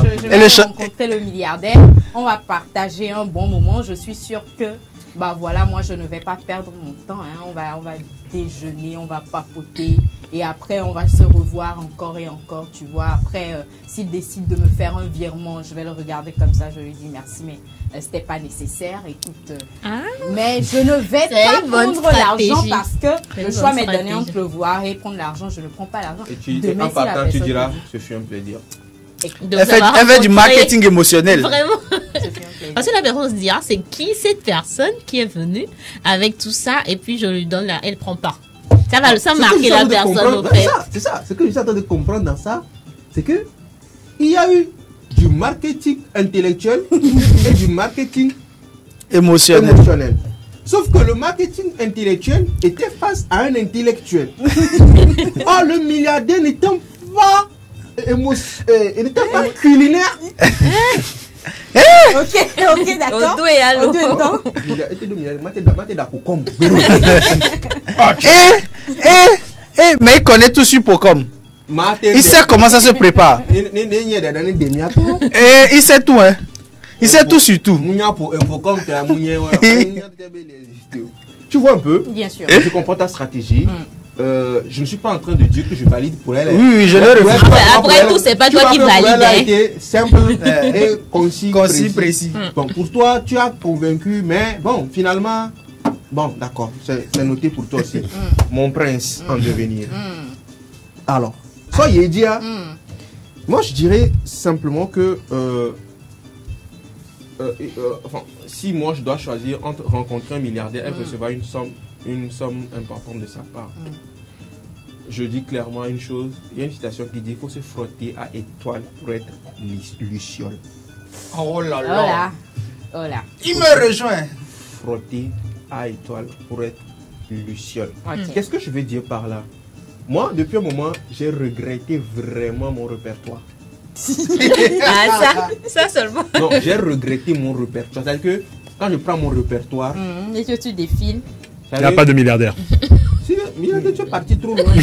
rencontrer le milliardaire. On va partager un bon moment. Je suis sûre que, bah voilà, moi je ne vais pas perdre mon temps. Hein. On va déjeuner, on va papoter. Et après, on va se revoir encore et encore, tu vois. Après, s'il décide de me faire un virement, je vais le regarder comme ça. Je lui dis merci, mais c'était pas nécessaire. Écoute, mais je ne vais pas prendre l'argent parce que le choix m'est donné entre le voir et prendre l'argent. Je ne prends pas l'argent. Et en partant, tu diras, ce fut un plaisir. Elle fait du marketing émotionnel. Vraiment. Parce que la personne se dira, c'est qui cette personne qui est venue avec tout ça et puis je lui donne elle prend pas. Ça va marquer la personne au fait. C'est ça, ce que je suis en train de comprendre dans ça, c'est que il y a eu du marketing intellectuel et du marketing émotionnel. Sauf que le marketing intellectuel était face à un intellectuel. Or, le milliardaire n'étant pas culinaire. Ok, d'accord. Mais il connaît tout sur Pocom. Il sait comment ça se prépare. Et il sait tout, hein. Il sait tout sur tout. Tu vois un peu? Bien sûr. Je comprends ta stratégie. Je ne suis pas en train de dire que je valide pour elle. Oui, je le refuse. Après tout, c'est pas toi qui valide. Elle a été simple et concis, précis. Bon, pour toi, tu as convaincu, mais bon, finalement, bon, d'accord, c'est noté pour toi aussi. Mon prince en devenir. Alors, soyez dit, moi je dirais simplement que enfin, si moi je dois choisir entre rencontrer un milliardaire et recevoir une somme importante de sa part, je dis clairement une chose. Il y a une citation qui dit qu'il faut se frotter à étoile pour être luciole. Oh là là. Oh là. Il me rejoint. Frotter à étoile pour être luciole. Okay. Qu'est-ce que je veux dire par là? Moi, depuis un moment, j'ai regretté vraiment mon répertoire. Ça seulement. Non, j'ai regretté mon répertoire. C'est-à-dire que quand je prends mon répertoire... et que tu défiles. Il n'y a pas de milliardaire. Si, milliardaire, tu es parti trop loin.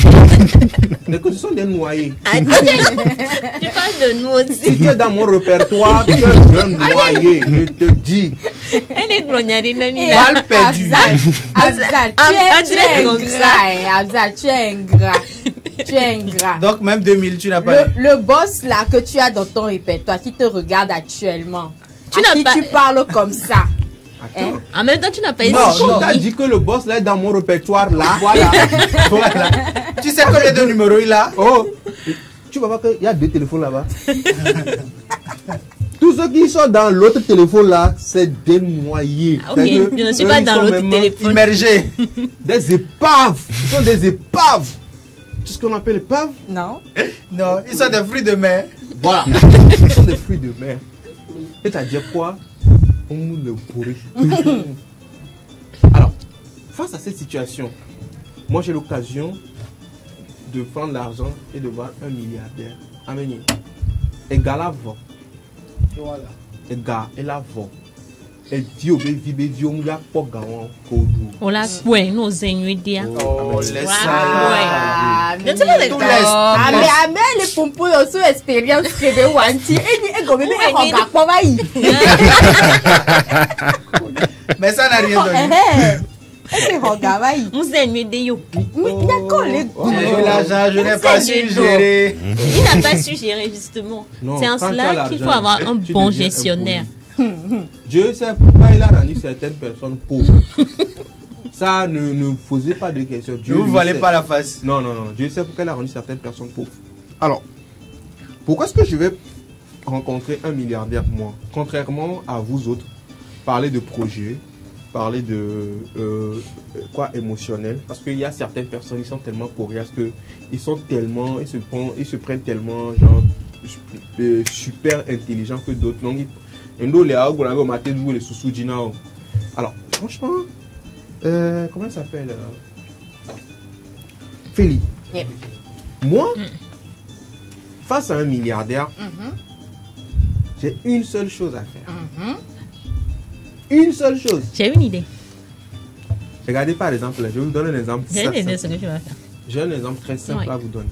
Mais que ce sont des noyés. Tu parles de nous aussi. Si tu es dans mon répertoire, tu es un noyé, je te dis. Elle est grognarine. Mal perdu. Abzal, tu es ingrat. Tu es ingrat. Donc même 2000, tu n'as pas... Le boss là que tu as dans ton répertoire, qui te regarde actuellement, tu parles comme ça. Hein? En même temps, tu n'as pas essayé. Non, tu as dit que le boss là est dans mon répertoire là. Voilà. Voilà. Tu sais combien de numéros il a? Oh, tu vas voir qu'il y a 2 téléphones là-bas. Tous ceux qui sont dans l'autre téléphone là, c'est des noyés. Ah, ok, je ne suis pas dans l'autre téléphone. Immergés. Des épaves. Ils sont des épaves. Tu sais ce qu'on appelle épaves? Non. Non, ils sont des fruits de mer. Voilà. Ils sont des fruits de mer. C'est-à-dire quoi? On le pourrit. Alors, face à cette situation, moi j'ai l'occasion de prendre l'argent et de voir un milliardaire amener. Et gars là va. Voilà. Et gars, elle a va. Et Dieu, bébé, on y a pas gagnant. On l'a ouais, nos ingrédients. Oh, laisse ça. Mais tu sais les mais les pompons ont une expérience très wanti. Et comme même on va pas vailler. Mais ça n'a rien donné. On s'est mis des yo. D'accord, les l'argent, je n'ai pas su gérer. Il n'a pas su gérer justement. C'est en cela qu'il faut avoir un bon gestionnaire. Dieu sait pourquoi il a rendu certaines personnes pauvres. Ça ne posait pas de questions. Dieu ne vous valez pas la face. Non. Dieu sait pourquoi il a rendu certaines personnes pauvres. Alors, pourquoi est-ce que je vais rencontrer un milliardaire, moi? Contrairement à vous autres, parler de projets, parler de émotionnel. Parce qu'il y a certaines personnes, ils sont tellement coriaces que ils se prennent tellement genre super intelligents que d'autres. Donc, alors, franchement, comment ça s'appelle? Feli. Yep. Moi, face à un milliardaire, j'ai une seule chose à faire. Une seule chose. J'ai une idée. Regardez par exemple, je vais vous donner un exemple. J'ai une idée de ce que tu vas faire. J'ai un exemple très simple à vous donner.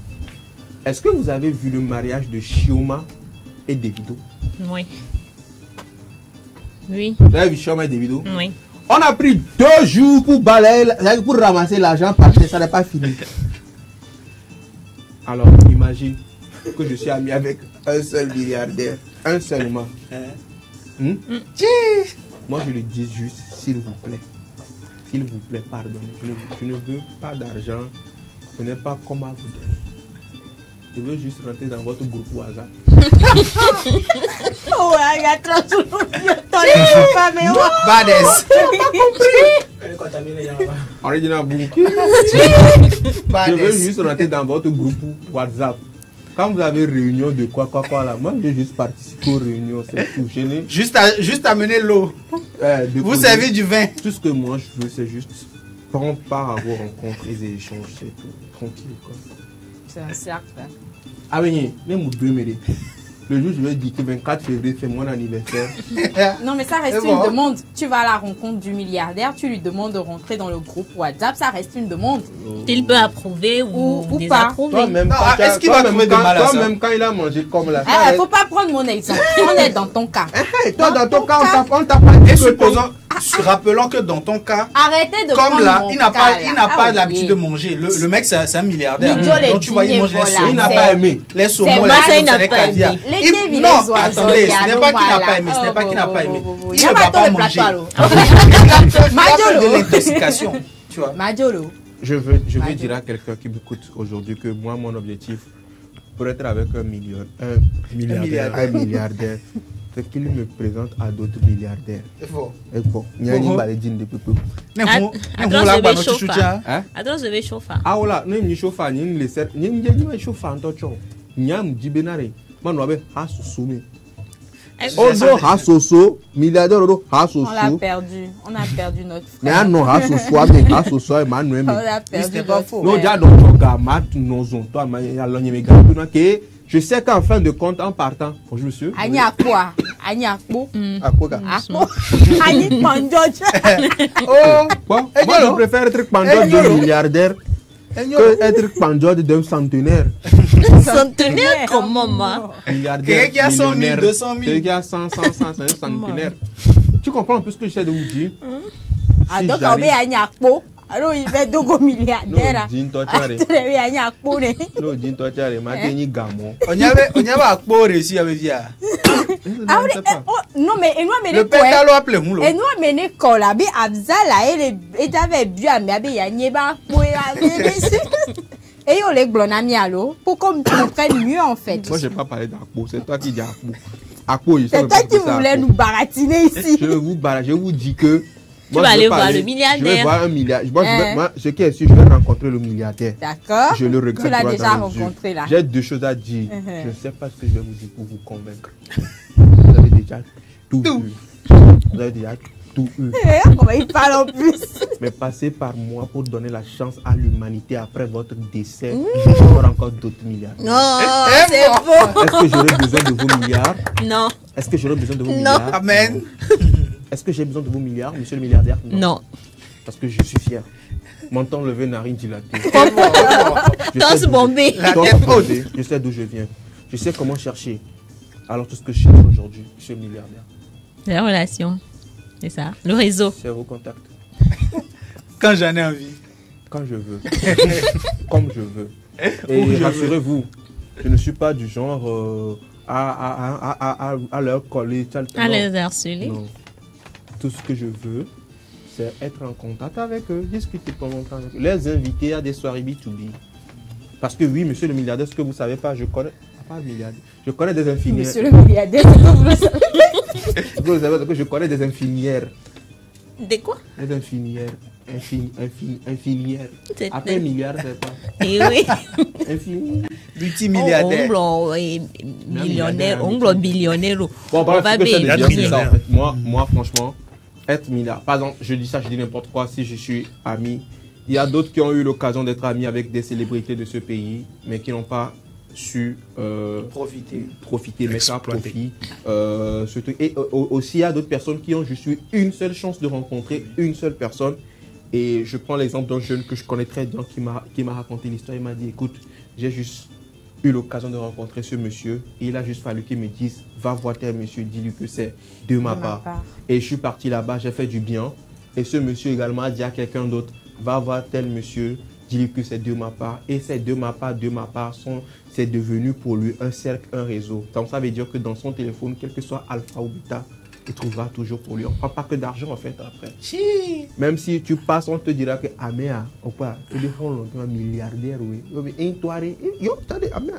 Est-ce que vous avez vu le mariage de Chioma et Davido? Oui. Oui. Vous avez vu Chioma et Davido? Oui. On a pris 2 jours pour balayer, pour ramasser l'argent parce que ça n'est pas fini. Alors, imagine que je suis ami avec un seul milliardaire, un seulement. Moi, je lui dis juste, s'il vous plaît, pardonnez. Je ne veux pas d'argent. Je n'ai pas comment vous donner. Je veux juste rentrer dans votre groupe WhatsApp. Oh, il y a trop de Original Bunky. Je veux juste rentrer dans votre groupe WhatsApp. Quand vous avez réunion de quoi là, moi je veux juste participer aux réunions, c'est tout. Juste amener l'eau. Vous servez du vin. Tout ce que moi je veux, c'est juste prendre part à vos rencontres et des échanges, c'est tout. Tranquille quoi. C'est un cercle. Ah oui, même au 2 mai. Le jour, je vais dire que 24 février, c'est mon anniversaire. Non, mais ça reste une demande. Tu vas à la rencontre du milliardaire, tu lui demandes de rentrer dans le groupe WhatsApp, ça reste une demande. Il peut approuver ou désapprouver. Toi-même, est-ce qu'il va trouver des mal à ça? Toi-même, quand il a mangé comme la Il ne faut pas prendre mon exemple. On est dans ton cas. Toi, dans ton cas, on t'a pas dit. Et supposons, rappelons que dans ton cas, arrêtez de comme prendre là, mon il n'a cas, pas là. l'habitude de manger. Le mec, c'est un milliardaire. Donc tu vois, il mange les saumons. Il n'a pas aimé. Les saumons, vrai, il n'a les pas caviar. aimé. Non, attendez, ce n'est pas qu'il n'a pas aimé. Ce n'est pas qu'il n'a pas aimé. Il ne va pas manger. Il a de l'intoxication. Tu vois. Majolo. Je veux dire à quelqu'un qui m'écoute aujourd'hui que moi, mon objectif, pour être avec un milliardaire, c'est qu'il me présente à d'autres milliardaires. Et bon, il y a une baladine de peu. Adresse de chauffer. Ah voilà, nous n'y chauffons, nous les servons, nous n'y chauffons en touchant. Nous n'y dibénaré. Moi, nous avons Hassoumé. Ozo Hassoso, milliardaire Ozo Hassoso. On l'a perdu. On a perdu notre Mais frère. non, Hassoso, mais Hassoso, Emmanuel. On l'a perdu. C'était pas faux. Non, déjà, donc, gamat, nous ont toi, mais je sais qu'en fin de compte, en partant, bonjour monsieur. Agna quoi? Agna quoi? À quoi, gars? Agni Pandoj. Oh, bon, moi, je préfère être pandore d'un milliardaire que être pandore d'un centenaire. Centenaire comment, ma? Milliardaire. Quelqu'un qui a 100 000, 200 000. Quelqu'un qui a 100, c'est un centenaire. Tu comprends un peu ce que j'essaie de vous dire? Ah, donc, on va Agna quoi? Alors, il va dogo milliardaire. Non, dis-toi, tu as remarqué, ni gamon. On y avait un pot réussi avec Via. Non, mais le père l'a appelé Moulo. et nous amener cola bi abzala et j'avais bu à mais il y a nieba pour et on les glonami allo pour qu'on comprenne mieux en fait. Moi, j'ai pas parlé d'Akpo, c'est toi qui dis Akpo. Akpo, c'est toi qui voulais nous baratiner ici. Je vous dis que tu vas aller voir le milliardaire. Je vais voir un milliardaire. Moi, ce qui est sûr, je vais rencontrer le milliardaire. D'accord. Je le regarde. Tu l'as déjà rencontré là. J'ai 2 choses à dire. Je ne sais pas ce que je vais vous dire pour vous convaincre. Vous avez déjà tout eu. Vous avez déjà tout eu. Comment il parle en plus? Mais passez par moi pour donner la chance à l'humanité après votre décès. Il y aura encore d'autres milliardaires. Non, c'est faux. Est-ce que j'aurai besoin de vos milliards? Non. Est-ce que j'aurai besoin de vos milliards? Amen. Est-ce que j'ai besoin de vos milliards, monsieur le milliardaire? Non. Parce que je suis fier. Menton levé, narine dilatée. Torse bombé. Je sais d'où je viens. Je sais comment chercher. Alors tout ce que je cherche aujourd'hui, monsieur le milliardaire. La relation. C'est ça. Le réseau. C'est vos contacts. Quand j'en ai envie. Quand je veux. Comme je veux. Et rassurez-vous, je ne suis pas du genre à leur coller. À les harceler. Non. Tout ce que je veux, c'est être en contact avec eux, discuter pendant longtemps avec eux, les inviter à des soirées B2B. Parce que oui, monsieur le milliardaire, ce que vous ne savez pas, je connais... Pas le milliardaire. Je connais des infirmières. Monsieur le milliardaire, c'est que vous le savez. Vous savez que je connais des infirmières. Des quoi? Des infirmières. Infirmières. Après un milliard, c'est pas. Eh oui. Infirmière. Multimilliardaire. Billionnaire. Bon, On va bien. Ça, en fait. Moi, franchement, être milliardaire. Par exemple, je dis ça, je dis n'importe quoi si je suis ami. Il y a d'autres qui ont eu l'occasion d'être amis avec des célébrités de ce pays, mais qui n'ont pas su profiter, mettre à profit. Et aussi, il y a d'autres personnes qui ont juste eu une seule chance de rencontrer une seule personne. Et je prends l'exemple d'un jeune que je connais très bien qui m'a raconté l'histoire. Il m'a dit, écoute, j'ai juste eu l'occasion de rencontrer ce monsieur. Et il a juste fallu qu'il me dise, va voir tel monsieur, dis-lui que c'est de ma part. Et je suis parti là-bas, j'ai fait du bien. Et ce monsieur également a dit à quelqu'un d'autre, va voir tel monsieur, dis-lui que c'est de ma part. Et c'est de ma part, c'est devenu pour lui un cercle, un réseau. Donc ça veut dire que dans son téléphone, quel que soit alpha ou bêta, il trouvera toujours pour lui. On ne prend pas que d'argent en fait après. Même si tu passes, on te dira que Améa, ou pas, il est un milliardaire, oui. Mais toi, yo, t'as Améa,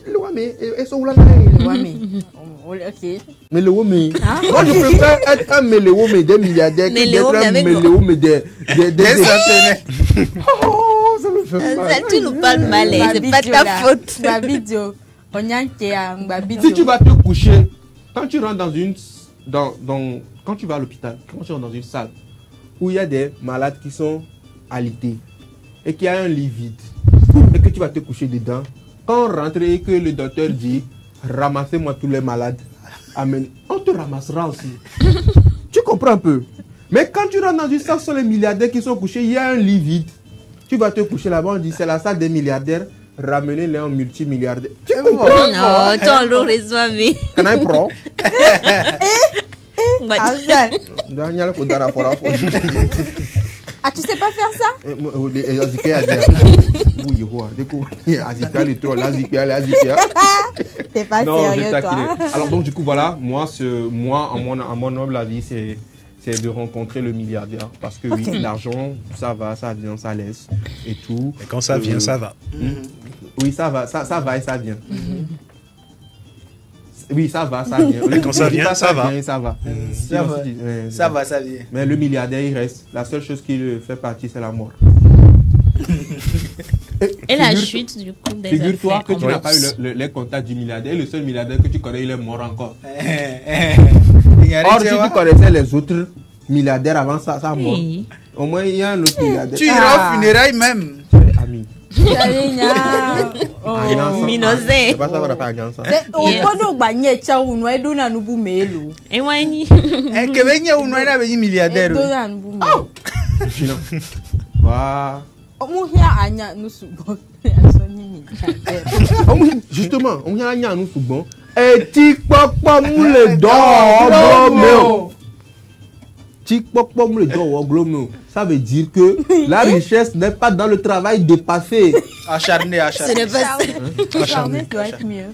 le Wame, et son Wame. Ok. Mais le Wame. Moi, je préfère être un Wame des milliardaires que d'être un Wame des centenaires. Oh, ça me fait mal. Ça, tu nous parles mal, c'est pas ta faute. Si tu vas te coucher, quand tu rentres dans une quand tu vas à l'hôpital, quand tu rentres dans une salle où il y a des malades qui sont alités et qu'il y a un lit vide et que tu vas te coucher dedans, quand on rentre et que le docteur dit ramassez-moi tous les malades, amen, on te ramassera aussi. Tu comprends un peu? Mais quand tu rentres dans une salle, ce sont les milliardaires qui sont couchés, il y a un lit vide. Tu vas te coucher là-bas, on dit c'est la salle des milliardaires, ramenez-les en multimilliardaires. Tu comprends? Non, tu le reçois, mais. Can I pro? Ah, tu sais pas faire ça? T'es pas sérieux, toi. Alors donc du coup voilà, moi à mon humble avis c'est de rencontrer le milliardaire parce que oui, l'argent ça va, ça vient, ça laisse et tout. Et quand ça vient, ça va. Oui, ça va et ça vient. Oui, ça va, ça vient. Quand ça vient, ça va. Ça va. Ça va, ça vient. Mais le milliardaire, il reste. La seule chose qui le fait partie, c'est la mort. Et la chute du coup des affaires. Figure-toi que tu n'as pas eu les contacts du milliardaire. Le seul milliardaire que tu connais, il est mort encore. Or, si tu connaissais les autres milliardaires avant sa mort, au moins il y a un autre milliardaire. Tu iras au funérailles même. Ami. Minozé. C'est pas ça qu'on appelle alliance. Et moi, ni. Que venir ou non, il avait dit milliardaire. Justement, on y a nous souvent. Et tikpokpo moule d'or glomeo. Ça veut dire que la richesse n'est pas dans le travail dépassé. Acharné. Ce n'est pas Acharné doit être mieux.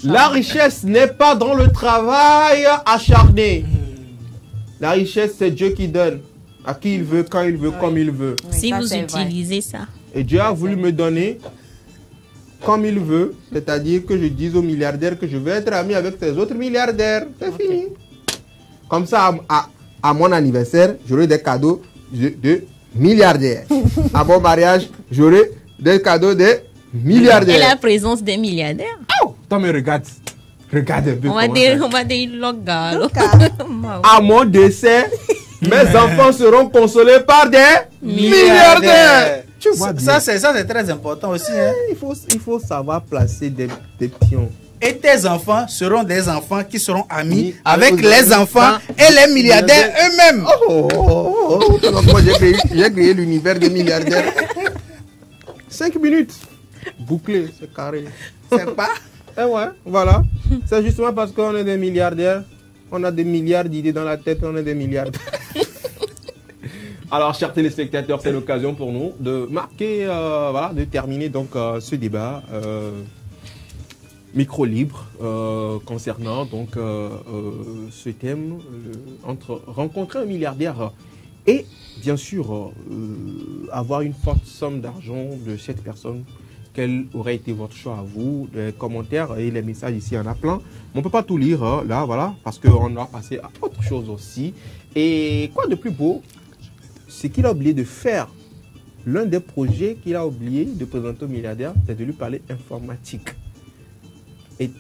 La richesse n'est pas dans le travail acharné. La richesse, c'est Dieu qui donne à qui il veut, quand il veut, comme il veut. Si vous utilisez ça. Et Dieu a voulu me donner comme il veut, c'est-à-dire que je dise aux milliardaires que je vais être ami avec ces autres milliardaires. C'est fini. Comme ça, à mon anniversaire, j'aurai des cadeaux de milliardaires. À mon mariage, j'aurai des cadeaux de milliardaires. Et la présence des milliardaires. Oh, toi, mais regarde un peu. On va dire local. À mon décès, mes enfants seront consolés par des milliardaires. Tu vois ça c'est très important aussi. Hein? Il faut savoir placer des pions. Et tes enfants seront des enfants qui seront amis avec les enfants et les milliardaires eux-mêmes. Moi, j'ai créé l'univers des milliardaires. 5 minutes. Bouclé, c'est carré. C'est pas? Eh ouais, voilà. C'est justement parce qu'on est des milliardaires. On a des milliards d'idées dans la tête, on est des milliardaires. Alors, chers téléspectateurs, c'est l'occasion pour nous de marquer, voilà, de terminer donc ce débat micro libre concernant donc ce thème entre rencontrer un milliardaire et bien sûr avoir une forte somme d'argent de cette personne. Quel aurait été votre choix à vous? Les commentaires et les messages ici, il y en a plein. Mais on ne peut pas tout lire là, voilà, parce qu'on doit passer à autre chose aussi. Et quoi de plus beau? C'est qu'il a oublié de faire. L'un des projets qu'il a oublié de présenter au milliardaire, c'est de lui parler informatique et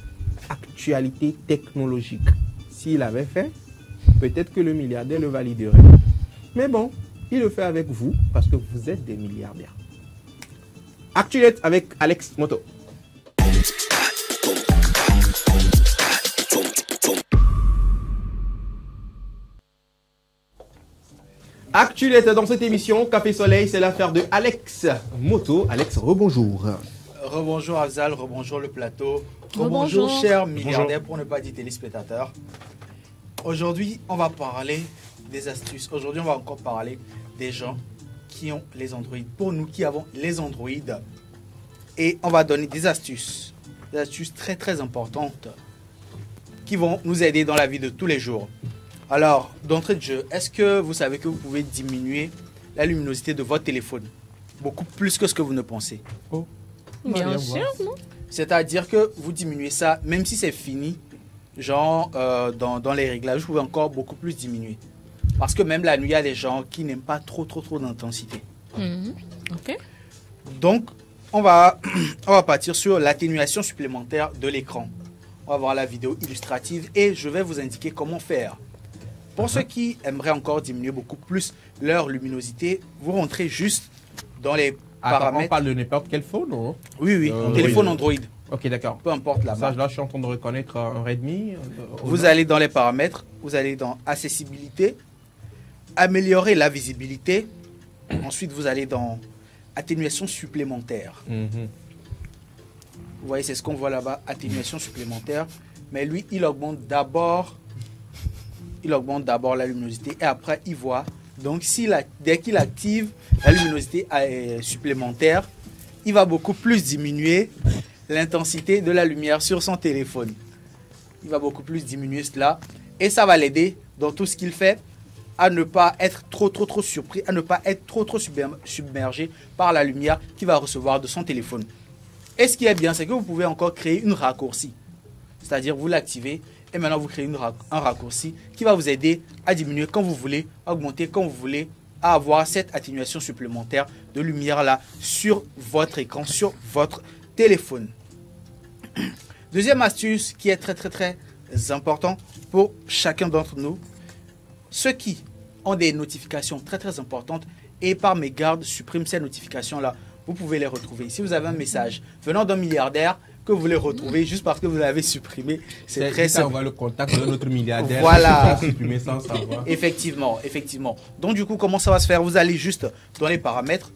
actualité technologique. S'il avait fait, peut-être que le milliardaire le validerait. Mais bon, il le fait avec vous parce que vous êtes des milliardaires. Actualité avec Alex Moto. Actu Chulette dans cette émission. Café Soleil, c'est l'affaire de Alex Moto. Alex, rebonjour. Rebonjour Afzal, rebonjour le plateau. Rebonjour. Rebonjour chers milliardaires, pour ne pas dire téléspectateurs. Aujourd'hui, on va parler des astuces. Aujourd'hui, on va encore parler des gens qui ont les Android. Pour nous qui avons les Android. Et on va donner des astuces. Des astuces très très importantes qui vont nous aider dans la vie de tous les jours. Alors, d'entrée de jeu, est-ce que vous savez que vous pouvez diminuer la luminosité de votre téléphone? Beaucoup plus que ce que vous ne pensez. Bien sûr, non? C'est-à-dire que vous diminuez ça, même si c'est fini, genre dans les réglages, vous pouvez encore beaucoup plus diminuer. Parce que même la nuit, il y a des gens qui n'aiment pas trop d'intensité. Ok. Donc, on va partir sur l'atténuation supplémentaire de l'écran. On va voir la vidéo illustrative et je vais vous indiquer comment faire. Pour ceux qui aimeraient encore diminuer beaucoup plus leur luminosité, vous rentrez juste dans les paramètres. On parle de n'importe quel phone, non? Oui, téléphone Android. Ok, d'accord. Peu importe la marque. Là, je suis en train de reconnaître un Redmi. Vous allez dans les paramètres, vous allez dans accessibilité, améliorer la visibilité. Ensuite, vous allez dans atténuation supplémentaire. Vous voyez, c'est ce qu'on voit là-bas, atténuation supplémentaire. Mais lui, il augmente d'abord la luminosité et après, il voit. Donc, dès qu'il active la luminosité supplémentaire, il va beaucoup plus diminuer l'intensité de la lumière sur son téléphone. Il va beaucoup plus diminuer cela et ça va l'aider dans tout ce qu'il fait à ne pas être trop surpris, à ne pas être trop submergé par la lumière qu'il va recevoir de son téléphone. Et ce qui est bien, c'est que vous pouvez encore créer une raccourci. C'est-à-dire, vous l'activez et maintenant vous créez un raccourci qui va vous aider à diminuer quand vous voulez, à augmenter quand vous voulez, à avoir cette atténuation supplémentaire de lumière là sur votre écran, sur votre téléphone. Deuxième astuce qui est très important pour chacun d'entre nous, ceux qui ont des notifications très importantes et par mégarde suppriment ces notifications là, vous pouvez les retrouver. Si vous avez un message venant d'un milliardaire que vous voulez retrouver juste parce que vous l'avez supprimé, c'est très simple. On va le contact de notre milliardaire. Voilà. Supprimer sans savoir. Effectivement. Donc du coup, comment ça va se faire? Vous allez juste dans les paramètres,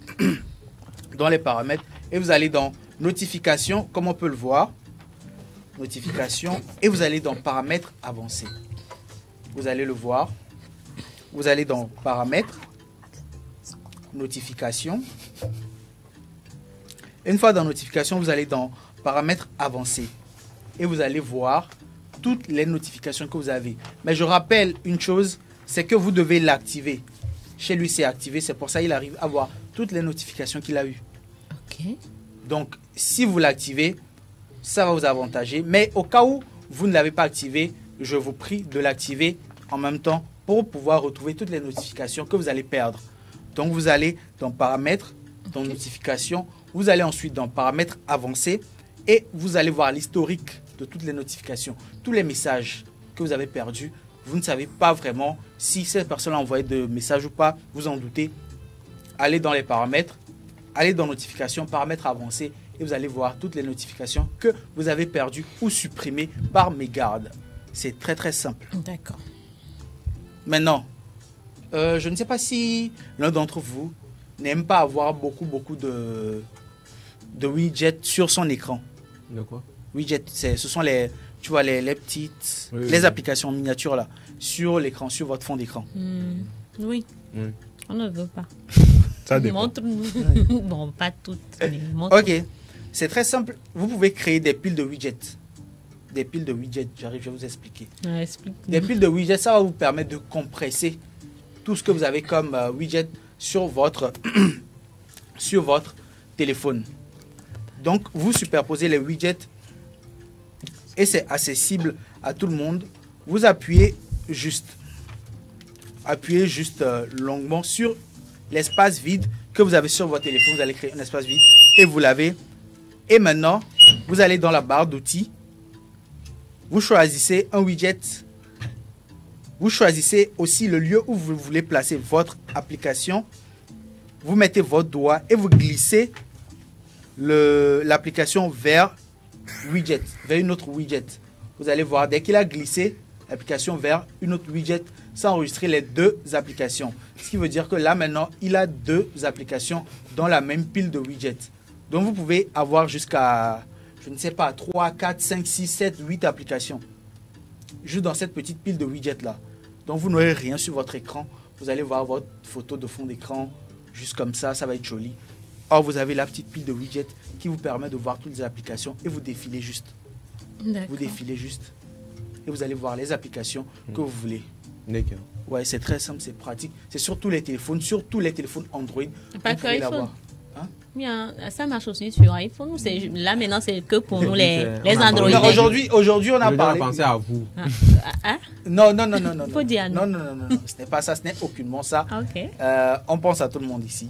et vous allez dans notification, comme on peut le voir, notification, et vous allez dans paramètres avancés. Vous allez le voir. Vous allez dans paramètres, notification. Une fois dans notification, vous allez dans paramètres avancés et vous allez voir toutes les notifications que vous avez. Mais je rappelle une chose, c'est que vous devez l'activer. Chez lui, c'est activé, c'est pour ça qu'il arrive à voir toutes les notifications qu'il a eues. Ok. Donc, si vous l'activez, ça va vous avantager. Mais au cas où vous ne l'avez pas activé, je vous prie de l'activer en même temps pour pouvoir retrouver toutes les notifications que vous allez perdre. Donc, vous allez dans paramètres, dans notifications, vous allez ensuite dans paramètres avancés et vous allez voir l'historique de toutes les notifications, tous les messages que vous avez perdus. Vous ne savez pas vraiment si cette personne a envoyé de messages ou pas, vous en doutez. Allez dans les paramètres, allez dans notifications, paramètres avancés et vous allez voir toutes les notifications que vous avez perdues ou supprimées par mégarde. C'est très simple. D'accord. Maintenant, je ne sais pas si l'un d'entre vous n'aime pas avoir beaucoup de widgets sur son écran. De quoi? Widgets, ce sont les petites, les applications miniatures là, sur l'écran, sur votre fond d'écran. Oui. On ne veut pas. Ça dépend. Montre-nous. Bon, pas toutes, mais montre. Ok, c'est très simple. Vous pouvez créer des piles de widgets. Des piles de widgets, je vais vous expliquer. Explique. Des piles de widgets, ça va vous permettre de compresser tout ce que vous avez comme widget sur votre téléphone. Donc, vous superposez les widgets et c'est accessible à tout le monde. Vous appuyez juste longuement sur l'espace vide que vous avez sur votre téléphone. Vous allez créer un espace vide et vous l'avez. Et maintenant, vous allez dans la barre d'outils. Vous choisissez un widget. Vous choisissez aussi le lieu où vous voulez placer votre application. Vous mettez votre doigt et vous glissez l'application vers widget, vers une autre widget. Vous allez voir, dès qu'il a glissé, application vers une autre widget sans enregistrer les deux applications. Ce qui veut dire que là maintenant, il a deux applications dans la même pile de widgets. Donc vous pouvez avoir jusqu'à, je ne sais pas, 3, 4, 5, 6, 7, 8 applications. Juste dans cette petite pile de widgets là. Donc vous n'aurez rien sur votre écran. Vous allez voir votre photo de fond d'écran juste comme ça va être joli. Or vous avez la petite pile de widgets qui vous permet de voir toutes les applications et vous défilez juste. Vous défilez juste. Et vous allez voir les applications que vous voulez. D'accord. Ouais, c'est très simple, c'est pratique. C'est sur tous les téléphones Android. Pas que iPhone. Hein? Bien, ça marche aussi sur iPhone. Là maintenant, c'est que pour nous les Android. Aujourd'hui, on a parlé. On a pensé à vous. Non. Faut dire non. Ce n'est pas ça, ce n'est aucunement ça. Ok. On pense à tout le monde ici.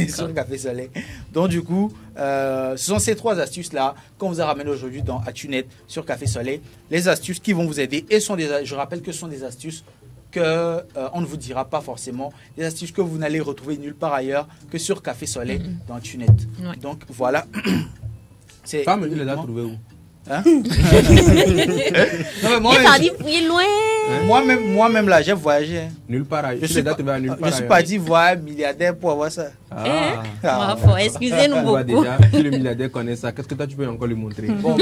Sur Café Soleil. Donc du coup, ce sont ces trois astuces-là qu'on vous a ramenées aujourd'hui dans ActuNet sur Café Soleil. Les astuces qui vont vous aider et je rappelle que ce sont des astuces que on ne vous dira pas forcément, des astuces que vous n'allez retrouver nulle part ailleurs que sur Café Soleil dans ActuNet. Ouais. Donc voilà. Pas me dire les a trouvés où? Hein? Moi-même là, j'ai voyagé. Nulle part ailleurs. Je ne suis pas dit voir milliardaire pour avoir ça. Excusez-nous beaucoup. Déjà, si le milliardaire connaît ça, qu'est-ce que toi tu peux encore lui montrer? Bon,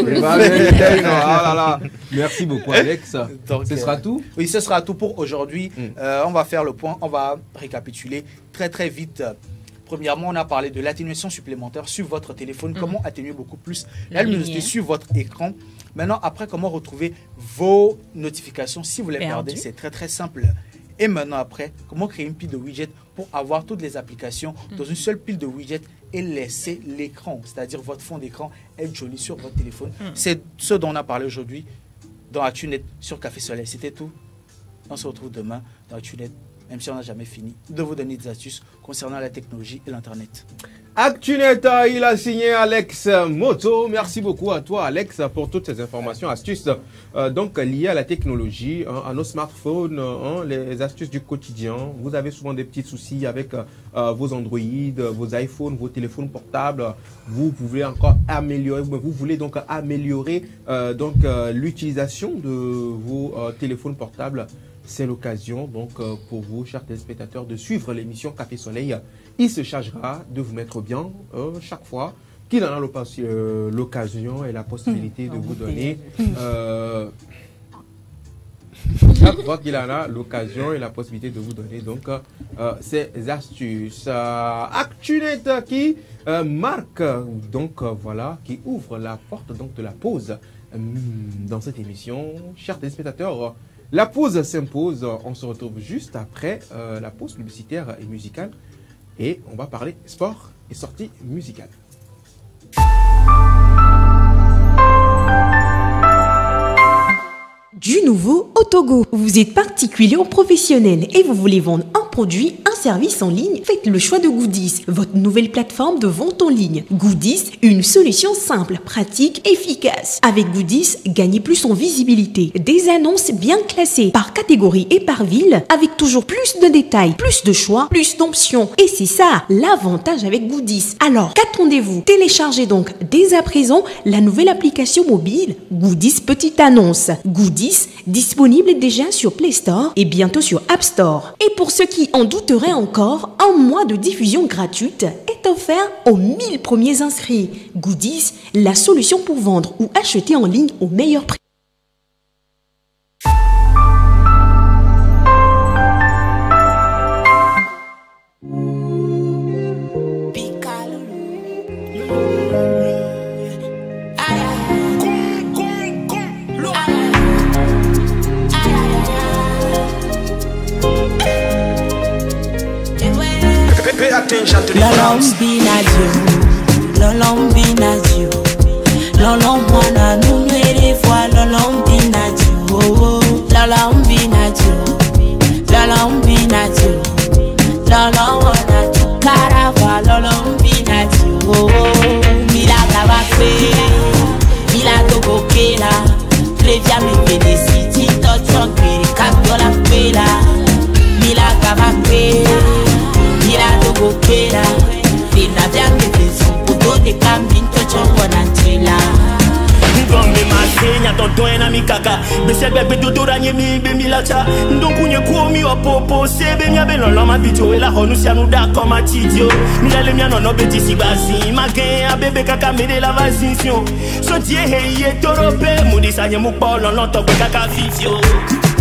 merci beaucoup Alex. Donc, ce sera tout? Oui, ce sera tout pour aujourd'hui. On va faire le point, on va récapituler très vite. Premièrement, on a parlé de l'atténuation supplémentaire sur votre téléphone. Comment atténuer beaucoup plus la luminosité sur votre écran. Maintenant, après, comment retrouver vos notifications si vous les perdez. C'est très simple. Et maintenant, après, comment créer une pile de widgets pour avoir toutes les applications dans une seule pile de widgets et laisser l'écran, c'est-à-dire votre fond d'écran, être joli sur votre téléphone. C'est ce dont on a parlé aujourd'hui dans ActuNet sur Café Soleil. C'était tout. On se retrouve demain dans ActuNet. Même si on n'a jamais fini de vous donner des astuces concernant la technologie et l'Internet. ActuNet, il a signé Alex Moto. Merci beaucoup à toi, Alex, pour toutes ces informations, astuces donc liées à la technologie, à nos smartphones, les astuces du quotidien. Vous avez souvent des petits soucis avec vos Android, vos iPhones, vos téléphones portables. Vous pouvez encore améliorer, vous voulez donc améliorer l'utilisation de vos téléphones portables. C'est l'occasion donc pour vous, chers téléspectateurs, de suivre l'émission Café Soleil. Il se chargera de vous mettre bien chaque fois qu'il en a l'occasion et la possibilité de vous donner chaque fois qu'il en a l'occasion et la possibilité de vous donner donc ces astuces. ActuNet qui marque donc voilà, qui ouvre la porte donc de la pause dans cette émission, chers téléspectateurs. La pause s'impose, on se retrouve juste après la pause publicitaire et musicale et on va parler sport et sortie musicale. Du nouveau au Togo. Vous êtes particulier ou professionnel et vous voulez vendre un produit, un service en ligne? Faites le choix de Goodies, votre nouvelle plateforme de vente en ligne. Goodies, une solution simple, pratique, efficace. Avec Goodies, gagnez plus en visibilité. Des annonces bien classées par catégorie et par ville, avec toujours plus de détails, plus de choix, plus d'options. Et c'est ça, l'avantage avec Goodies. Alors, qu'attendez-vous? Téléchargez donc dès à présent la nouvelle application mobile Goodies Petite Annonce. Goodies, disponible déjà sur Play Store et bientôt sur App Store. Et pour ceux qui en douteraient encore, un mois de diffusion gratuite est offert aux 1000 premiers inscrits. Goodies, la solution pour vendre ou acheter en ligne au meilleur prix. Come tonton en ami kaka. Bese bebe dodo ranye mi be mi lacha. Ndonku nye kuo mi opopo sebe mi abe lolo ma video e la honu si anu da koma tidio. Mi la le mi anono beti si basi. Ma gen a bebe kaka me de la vazision. So die heye torope. Moudi sa nye mou polo lonto kwe kaka video.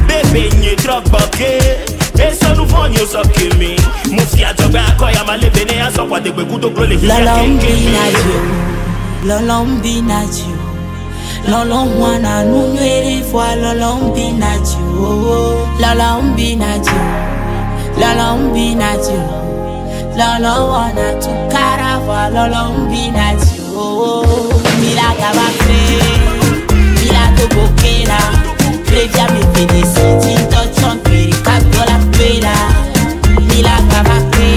Bebe nye drog boke. E so nou von yo so kimi. Mousi a jobe a koya ma le bene a so kwa dekwe kuto klole ki ya keke. Lolombi na Dieu, lolombi na nous nuire fois lolombi na Dieu, lolombi na Dieu, lolombi na Dieu, lolombi na tu carava lolombi na Dieu, mila gabafe, mila to bokela, previa me feliciti, touchon peri kadola pela, mila gabafe,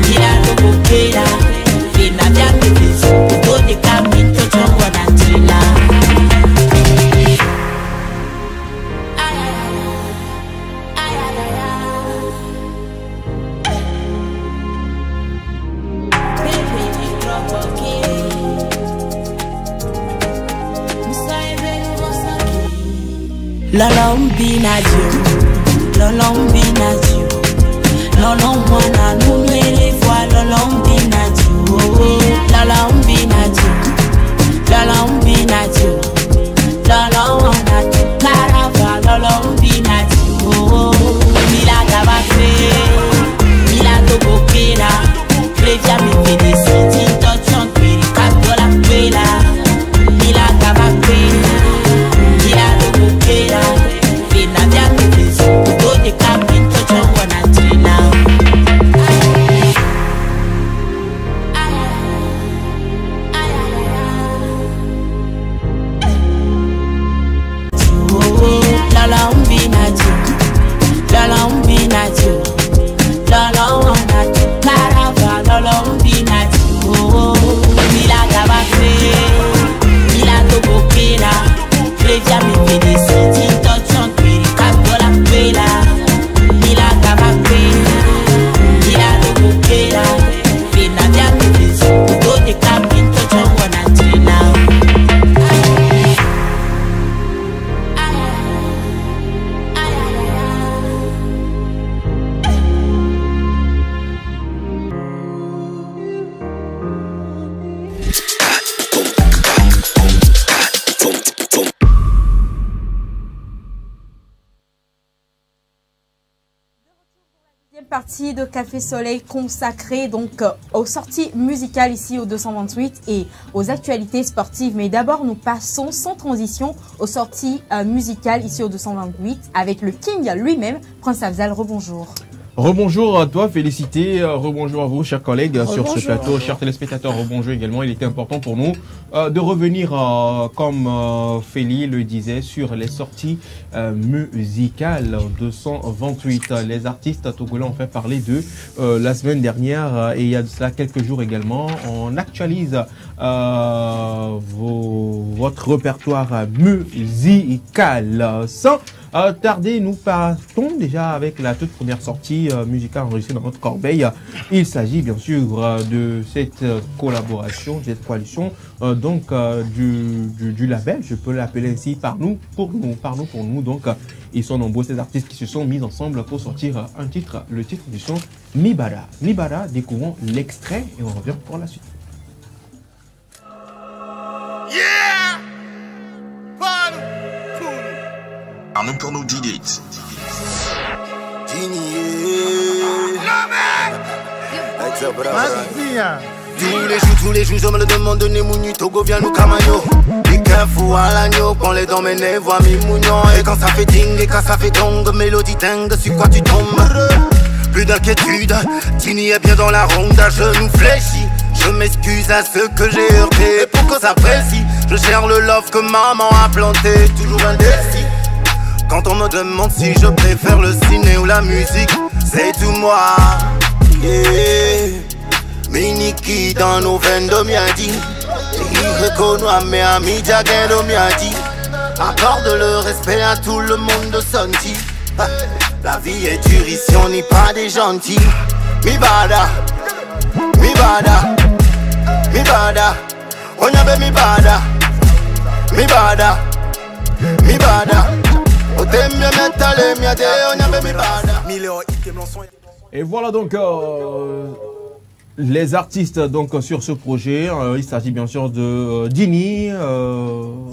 mila to bokela. Lolombi na Dieu, lolombi na Dieu, lolombi na nous les fois lolombi na Dieu, lolombi na Dieu, lolombi na Dieu, lolombi na tu carava lolombi na Dieu, mila gabafe, mila to bokela, previa me feliciti, touchon peri kadola pela, mila gabafe, mila to bokela. Partie de Café Soleil consacrée donc aux sorties musicales ici au 228 et aux actualités sportives. Mais d'abord, nous passons sans transition aux sorties musicales ici au 228 avec le King lui-même, Prince Afzal. Rebonjour. Rebonjour à toi, félicité, rebonjour à vous, chers collègues, sur ce plateau, chers téléspectateurs, rebonjour également. Il était important pour nous de revenir, comme Feli le disait, sur les sorties musicales 228. Les artistes togolais ont fait parler d'eux la semaine dernière et il y a de cela quelques jours également. On actualise votre répertoire musical. Sans tarder, nous partons déjà avec la toute première sortie musicale enregistrée dans notre corbeille. Il s'agit bien sûr de cette collaboration, de cette coalition donc du label, je peux l'appeler ainsi, par nous, pour nous. Donc ils sont nombreux ces artistes qui se sont mis ensemble pour sortir un titre, le titre du son Mibada. Mibada, découvrons l'extrait et on revient pour la suite. Yeah! Arnaud pour nous did it. Tous les jours, je me le demande de Nemouni, Togo vient nous camayo. Be careful à l'agneau, prends les dents, mais ne vois mi mougnon. Et quand ça fait ding, et quand ça fait dong, mélodie dingue, sur quoi tu tombes? Plus d'inquiétude, Tini est bien dans la ronde, à genoux fléchis. Je m'excuse à ceux que j'ai heurtés, et pour qu'on s'apprécie, je cherche le love que maman a planté, toujours indécis. Quand on me demande si je préfère le ciné ou la musique, c'est tout moi. Yeah. Miniki dans nos veines de miadi. Il reconnaît mes amis Jagen de miadi. Accorde le respect à tout le monde de Santi. La vie est dure ici, on n'est pas des gentils. Mibada, Mibada, Mibada. On y avait Mibada, Mibada. brother. Otemia mentale mia de onyambe mi bada. Et voilà donc les artistes donc sur ce projet. Il s'agit bien sûr de Dini,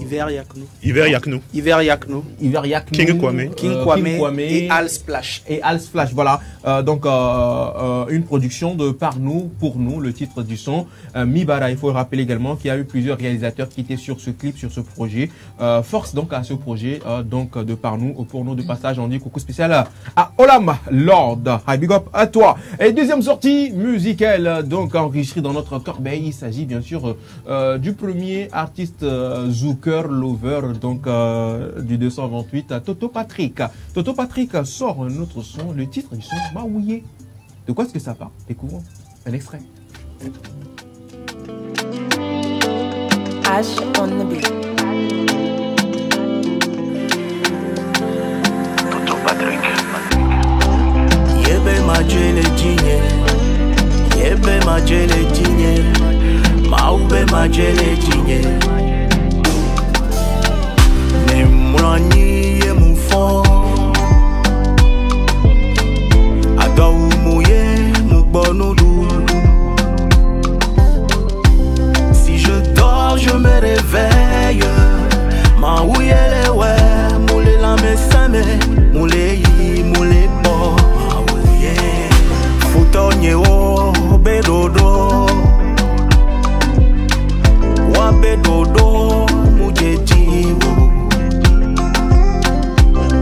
Hiver Yaknou. Hiver Yaknou. Hiver Yaknou. Hiver Yaknou, King Kwame. King Kwame et Al Splash. Et Al Splash, voilà. Donc une production de Par nous, pour nous, le titre du son. Mibara, il faut le rappeler également qu'il y a eu plusieurs réalisateurs qui étaient sur ce clip, sur ce projet. Force donc à ce projet donc de Par nous, pour nous de passage, on dit coucou spécial à Olam Lord. Hi, big up à toi. Et deuxième sortie musicale donc enregistrée dans notre corbeille. Il s'agit bien sûr du premier artiste Zouker Lover, donc du 228, Toto Patrick. Toto Patrick sort un autre son, le titre du son Maouillé. De quoi est-ce que ça parle? Découvrons un extrait. Ash on the beat. Toto Patrick. Yebe majele jinye, yebe majele jinye, maube majele jinye. Ne mwani ye mufon, agawu mouye moubonoudou. Si je dors, je me réveille. Maouye le ouais, moule la me same, moule yi, moule bo. Futonye o bedodo, wa bedodo mujeji o.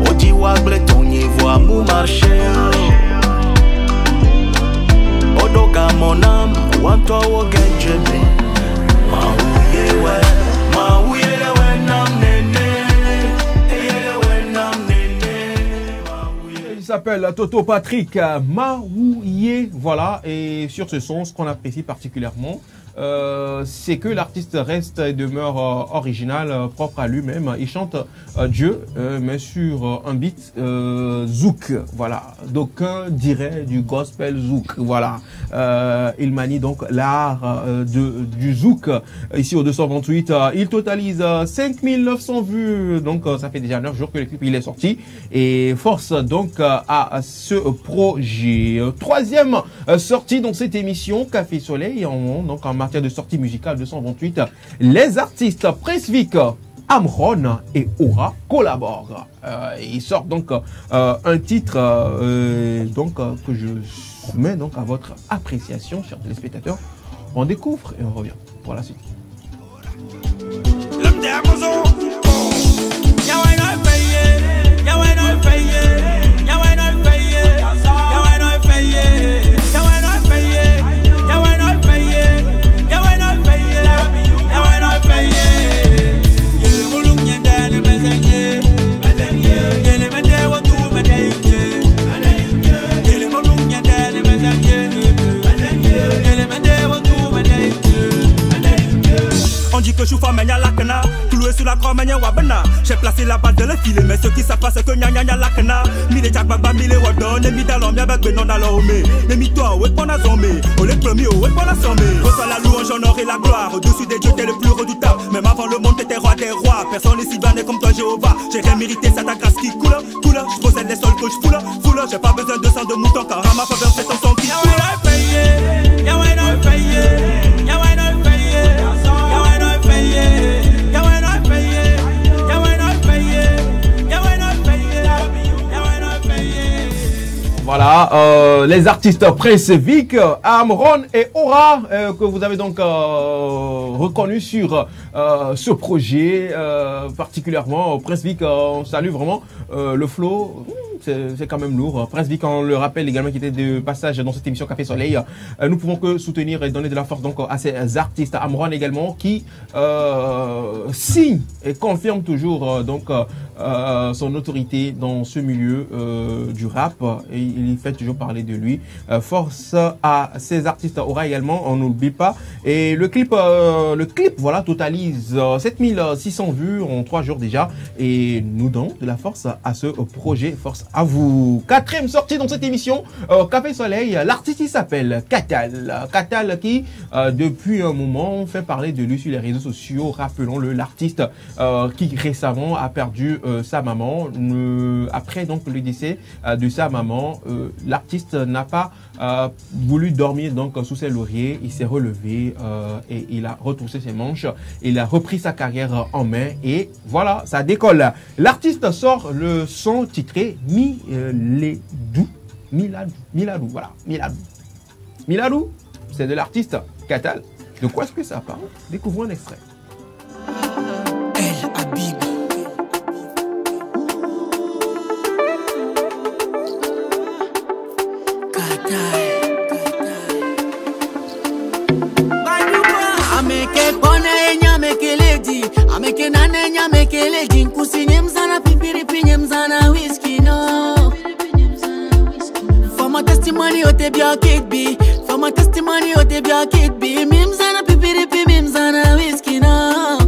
Oji wa bletonye voa mou marché. Odoga monam, wanto wo genjebe. Maouye we, maouye le we nam nene, eye le we nam nene. Il s'appelle Toto Patrick Maouillé, voilà. Et sur ce son, ce qu'on apprécie particulièrement, c'est que l'artiste reste et demeure original, propre à lui-même. Il chante Dieu, mais sur un beat zouk, voilà. D'aucuns diraient du gospel zouk, voilà. Il manie donc l'art du zouk. Ici au 228, il totalise 5900 vues, donc ça fait déjà 9 jours que le clip il est sorti. Et force donc à ce projet. Troisième sortie dans cette émission Café Soleil, donc en matière de sortie musicale 228, les artistes Presvik, Amron et Aura collaborent. Ils sortent donc un titre donc que je soumets donc à votre appréciation, chers téléspectateurs. On découvre et on revient pour la suite. On dit que je suis femme, y'a la cana. Cloué sur la croix, y'a wabana. J'ai placé la balle de le filet, mais ceux qui savent pas, c'est que y'a la cana. Mille jak baba, mille wadon, et mi dalom, y'a bag benon alomé. Mais mi toi, ouais, pour la zombie. On les premiers, ouais, pour la sommée. Reçois la louange, honor et la gloire. Au-dessus des dieux, t'es le plus redoutable. Même avant le monde, t'étais roi des rois. Personne n'est si banné comme toi, Jéhovah. J'ai rien mérité, c'est ta grâce qui coule. Coule, je possède les sols que je foule. Foule, j'ai pas besoin de sang de mouton, car à ma faveur, c'est ton sang qui coule. Y'a ouais, non, payé. Y'a ouais, non, payé. Y'a ouais, non, payé. Voilà, les artistes Presvik, Amron et Aura que vous avez donc reconnu sur ce projet, particulièrement Presvik, on salue vraiment le flow. C'est quand même lourd. Presvik, on le rappelle également, qui était de passage dans cette émission Café Soleil. Nous pouvons que soutenir et donner de la force donc à ces artistes. Amron également, qui signe et confirme toujours donc son autorité dans ce milieu du rap. Et il fait toujours parler de lui. Force à ces artistes. Aura également, on n'oublie pas. Et le clip voilà, totalise 7600 vues en 3 jours déjà. Et nous donnons de la force à ce projet. Force à vous. Quatrième sortie dans cette émission, Café Soleil. L'artiste il s'appelle Katal. Katal qui, depuis un moment, fait parler de lui sur les réseaux sociaux. Rappelons-le, l'artiste qui récemment a perdu sa maman. Après donc le décès de sa maman, l'artiste n'a pas voulu dormir donc sous ses lauriers. Il s'est relevé et il a retroussé ses manches. Il a repris sa carrière en main et voilà, ça décolle. L'artiste sort le son titré Miladou, voilà, Miladou, c'est de l'artiste Katal. De quoi est-ce que ça parle? Découvrons un extrait. El Habib. Ameke nane nyameke ledi nkusinye mzana pipiri pinye mzana whisky no. For my testimony ote bia kid be. For my testimony ote bia kid be. Mimzana pipiri pi mimzana whisky no.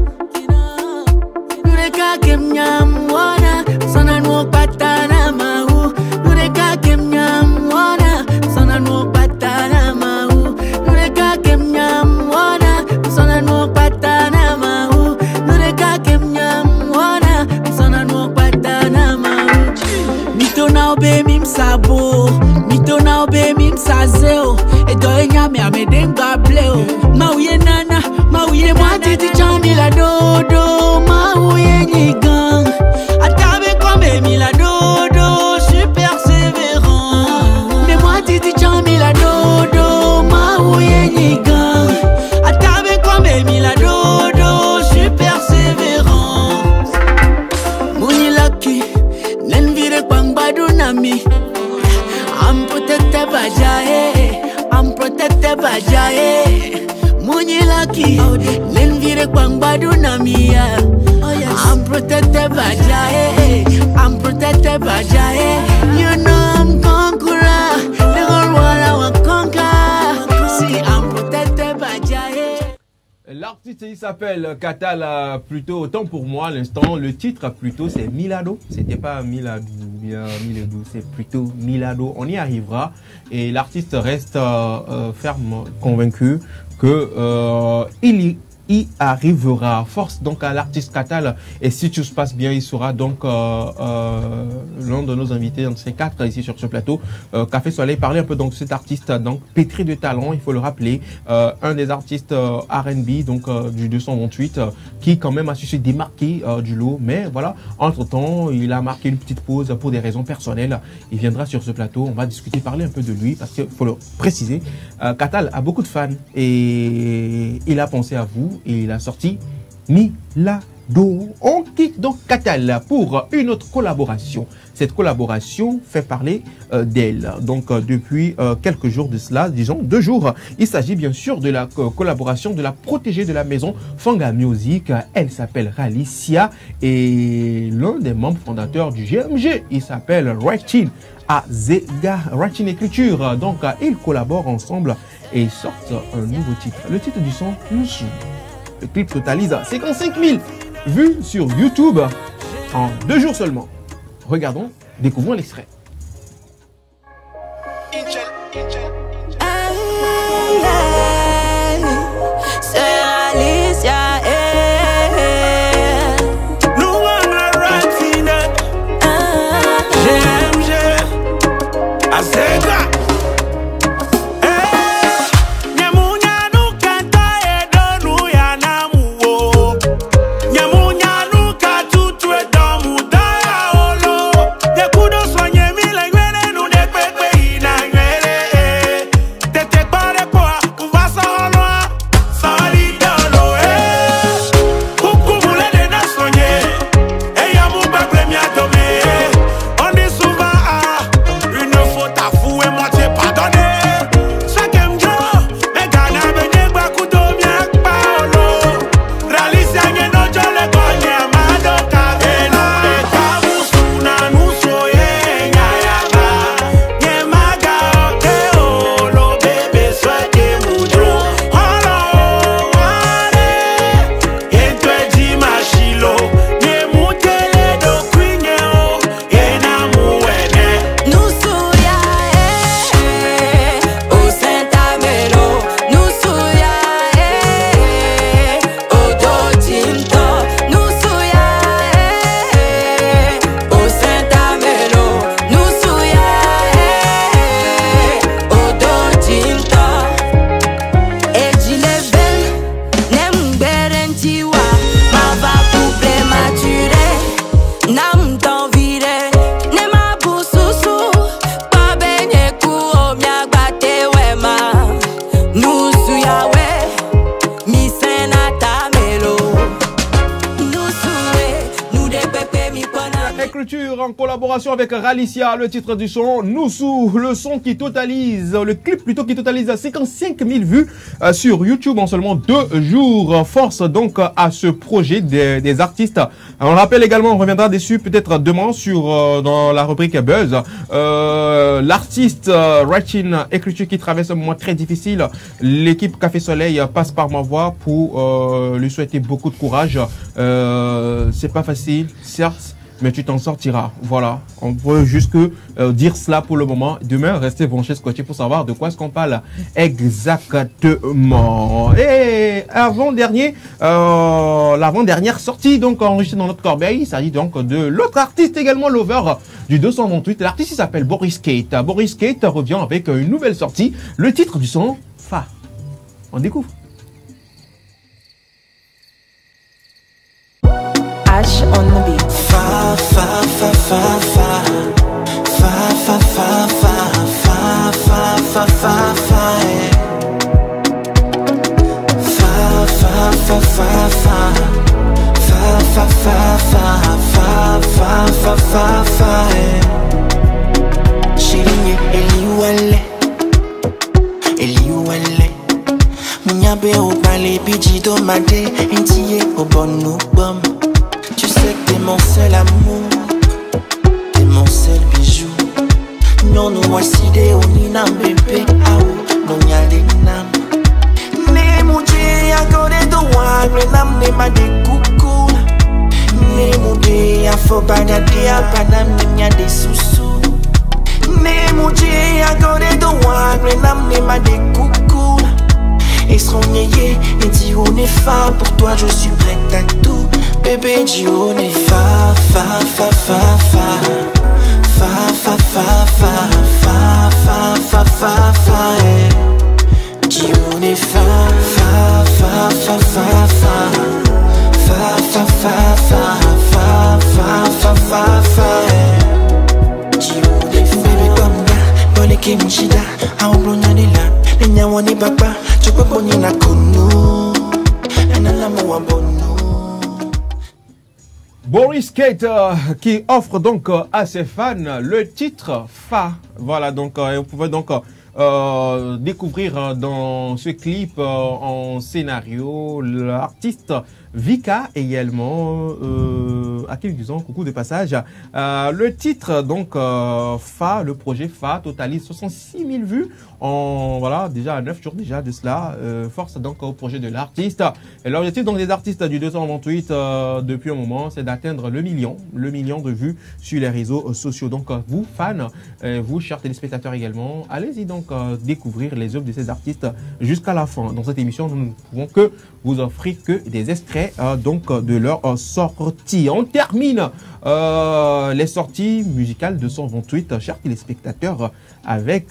Nureka kem nyam wana sana no patana mahu. Nureka kem nyam wana sana no patana mahu. Nureka kem nyam wana sana no patana mahu. Be mim sabo, mito na obe mim sazeo. Edo enya me amedenga bleo. Mauye nana, mauye mwatiti chamila dodo. Mauye nigang, atabe kombe mila dodo. Je suis persévérant. Me mwatiti chamila dodo. Mauye nigang, atabe kombe mila dodo. Je suis persévérant. Muni lucky. I'm protected by Jahe, I'm protected by Jahe. Muni lucky, lenvire kwangbadu namia. I'm protected by Jahe, I'm protected by Jahe. You know I'm conqueror, the whole world I will conquer. See, I'm protected by Jahe. L'artiste il s'appelle Katal, plutôt autant pour moi à l'instant. Le titre plutôt c'est Milado. C'était pas Miladou, c'est plutôt Milado. On y arrivera et l'artiste reste ferme, convaincu que il y arrivera. Force donc à l'artiste Katal et si tout se passe bien, il sera donc l'un de nos invités dans ces quatre ici sur ce plateau. Café Soleil, parler un peu donc de cet artiste donc pétri de talent, il faut le rappeler, un des artistes R&B donc du 228 qui quand même a su se démarquer du lot, mais voilà, entre temps il a marqué une petite pause pour des raisons personnelles. Il viendra sur ce plateau, on va discuter, parler un peu de lui parce qu'il faut le préciser, Katal a beaucoup de fans et il a pensé à vous. Et il a sorti Milado. On quitte donc Katal pour une autre collaboration. Cette collaboration fait parler d'elle. Donc depuis quelques jours de cela, disons 2 jours, il s'agit bien sûr de la collaboration de la protégée de la maison Fanga Music. Elle s'appelle Ralicia et l'un des membres fondateurs du GMG, il s'appelle Rachin Azega, Rachin Écriture. Donc ils collaborent ensemble et sortent un nouveau titre. Le titre du son, Nushu. Le clip totalise 55 000 vues sur YouTube en 2 jours seulement. Regardons, découvrons l'extrait. Soigner Écriture en collaboration avec Ralicia, le titre du son Noussou, le son qui totalise, le clip plutôt qui totalise 55 000 vues sur YouTube en seulement 2 jours. Force donc à ce projet des artistes. On rappelle également, on reviendra dessus peut-être demain sur dans la rubrique Buzz, l'artiste Rachin Écriture qui traverse un moment très difficile. L'équipe Café Soleil passe par ma voix pour lui souhaiter beaucoup de courage. C'est pas facile, certes, mais tu t'en sortiras. Voilà, on peut juste dire cela pour le moment. Demain, restez branchés scotchés pour savoir de quoi est-ce qu'on parle exactement. Et l'avant-dernière sortie donc enregistrée dans notre corbeille, il s'agit donc de l'autre artiste également lover du 228. L'artiste il s'appelle Boris Kate. Boris Kate revient avec une nouvelle sortie. Le titre du son, Fa. On découvre. Ash on the beat. Fa, fa, fa, fa, fa. Fa, fa, fa, fa, fa, fa, fa, fa, fa, fa, fa, fa, fa, fa. Fa, fa, fa, fa, fa, fa, fa, fa, fa, Shirinye, Eliwale. Munyabe au palais, bidji domade. Intiye au bon nous bom. Tu sais que t'es mon seul amour, t'es mon seul bijou. Non, nous voici des oninam bébé, aou, non y'a des nam. Ne mouje a gode do wagre nam ne ma de coucou. Ne mouje a fobada de a panam ne des sous-sous. Ne mouje a gode do wagre nam ne ma de coucou. Et seront niés et dit on est fa, pour toi je suis prête à tout. Bébé dis on est fa, fa, fa, fa, fa. Fa, fa, fa, fa, fa, fa, fa, fa, fa, dis on est fa, fa, fa, fa, fa, fa. Fa, fa, fa, fa, fa, fa, fa, fa, fa, dis on est fa. Bébé comme da, bonne kimchida, a ombronya de la. Lenya wani papa, tu peux bonner la kono. Enala mo abono. Boris Kate qui offre donc à ses fans le titre Fa. Voilà, donc vous pouvez donc découvrir dans ce clip en scénario l'artiste Vika également, à qui nous disons coucou de passage. Le titre donc Fa, le projet Fa totalise 66 000 vues en déjà à 9 jours déjà de cela. Force donc au projet de l'artiste. Et l'objectif donc des artistes du 228 depuis un moment, c'est d'atteindre le million de vues sur les réseaux sociaux. Donc vous fans, vous chers téléspectateurs également, allez-y donc découvrir les œuvres de ces artistes jusqu'à la fin. Dans cette émission, nous ne pouvons que vous offrir que des extraits donc de leur sortie. On termine les sorties musicales de 228, chers téléspectateurs, avec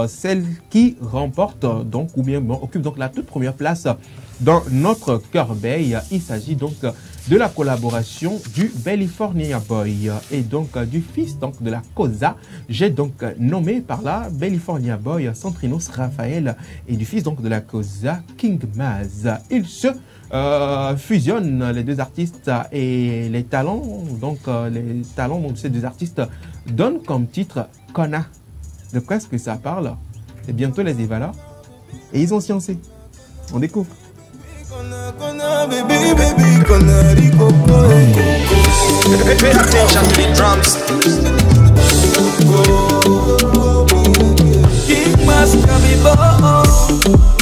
celle qui remporte donc ou bien occupe donc la toute première place dans notre corbeille. Il s'agit donc de la collaboration du California Boy et donc du fils donc de la Cosa. J'ai donc nommé par là California Boy Santrinos Raphaël et du fils donc de la Cosa King Maz. Ils se fusionnent les deux artistes et les talents de ces deux artistes donnent comme titre Kona. De quoi est-ce que ça parle? C'est bientôt les Evala et ils ont sciencé. On découvre.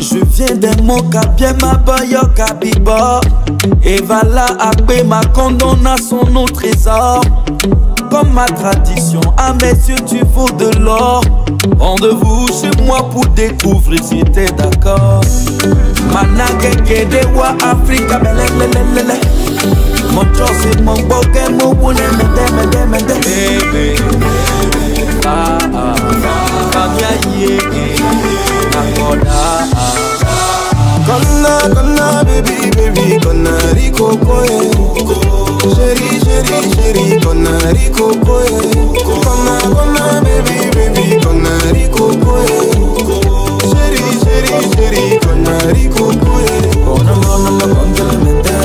Je viens d'un mot bien ma boyo kabibo. Et voilà après ma condamnation au trésor. Comme ma tradition, à mes yeux tu vaux de l'or. Rendez-vous chez moi pour découvrir si t'es d'accord. Manakeke de wa Africa belelelele. Mon chos c'est mon bokeh mon boule mende. Bébé Kamia ye Akoda Kona baby Kona riko koe Chéri Kona riko koe Kona baby Kona riko koe Chéri Kona riko koe Kona kondele mende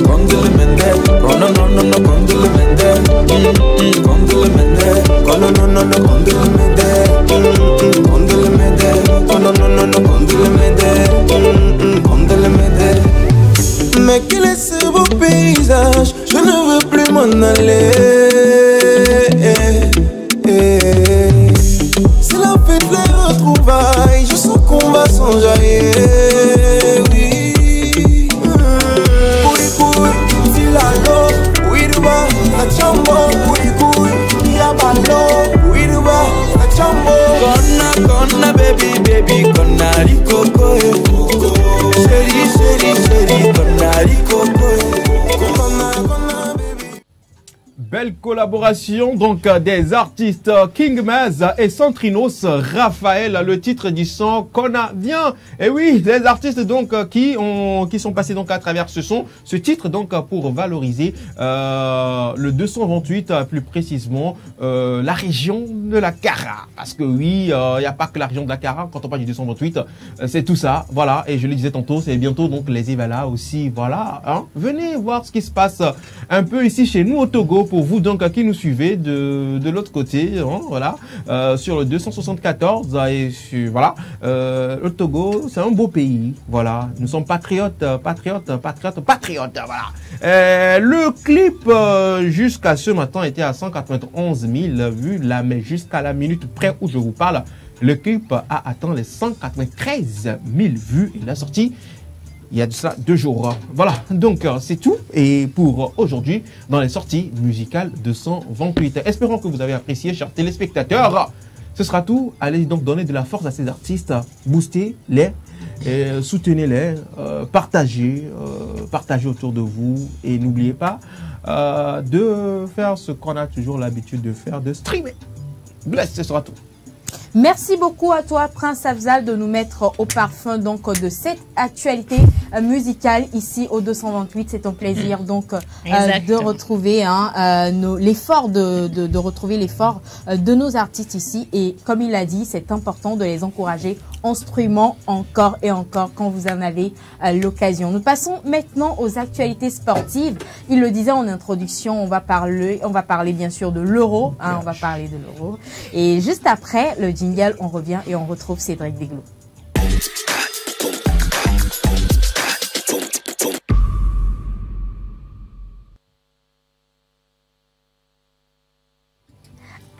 Kondele mende Kona kondele mende je ne veux plus m'en aller. C'est la fête, les retrouvailles, je sens qu'on va s'enjailler. Oui. Si la l'eau, oui, la chambre, oui, y'a pas l'eau, oui, la chambre. Gonna, baby, gonna, rikoko, chérie, gonna, rikoko. Belle collaboration donc des artistes King Maz et Centrinos Raphaël, le titre du son Kona vient. Et oui, les artistes donc qui sont passés donc à travers ce titre donc pour valoriser le 228 plus précisément la région de la Kara, parce que oui, il n'y a pas que la région de la Kara quand on parle du 228, c'est tout ça, voilà. Et je le disais tantôt, c'est bientôt donc les Evala aussi, voilà, hein. Venez voir ce qui se passe un peu ici chez nous au Togo. Pour vous donc qui nous suivez de l'autre côté, hein, voilà, sur le 274 et sur, voilà, le Togo, c'est un beau pays, voilà, nous sommes patriotes, voilà. Le clip jusqu'à ce matin était à 191 000 vues là, mais jusqu'à la minute près où je vous parle, le clip a atteint les 193 000 vues. Il a sorti il y a de ça 2 jours. Voilà, donc c'est tout. Et pour aujourd'hui, dans les sorties musicales 228. Espérons que vous avez apprécié, chers téléspectateurs. Ce sera tout. Allez donc donner de la force à ces artistes. Boostez-les, soutenez-les, partagez autour de vous. Et n'oubliez pas de faire ce qu'on a toujours l'habitude de faire, de streamer. Bless, ce sera tout. Merci beaucoup à toi, Prince Afzal, de nous mettre au parfum donc de cette actualité musicale ici au 228. C'est un plaisir donc de retrouver l'effort de retrouver l'effort de nos artistes ici. Et comme il l'a dit, c'est important de les encourager en streamant encore et encore quand vous en avez l'occasion. Nous passons maintenant aux actualités sportives. Il le disait en introduction, on va parler bien sûr de l'Euro. On va parler de l'Euro. Et juste après le jingle, on revient et on retrouve Cédric Deglo.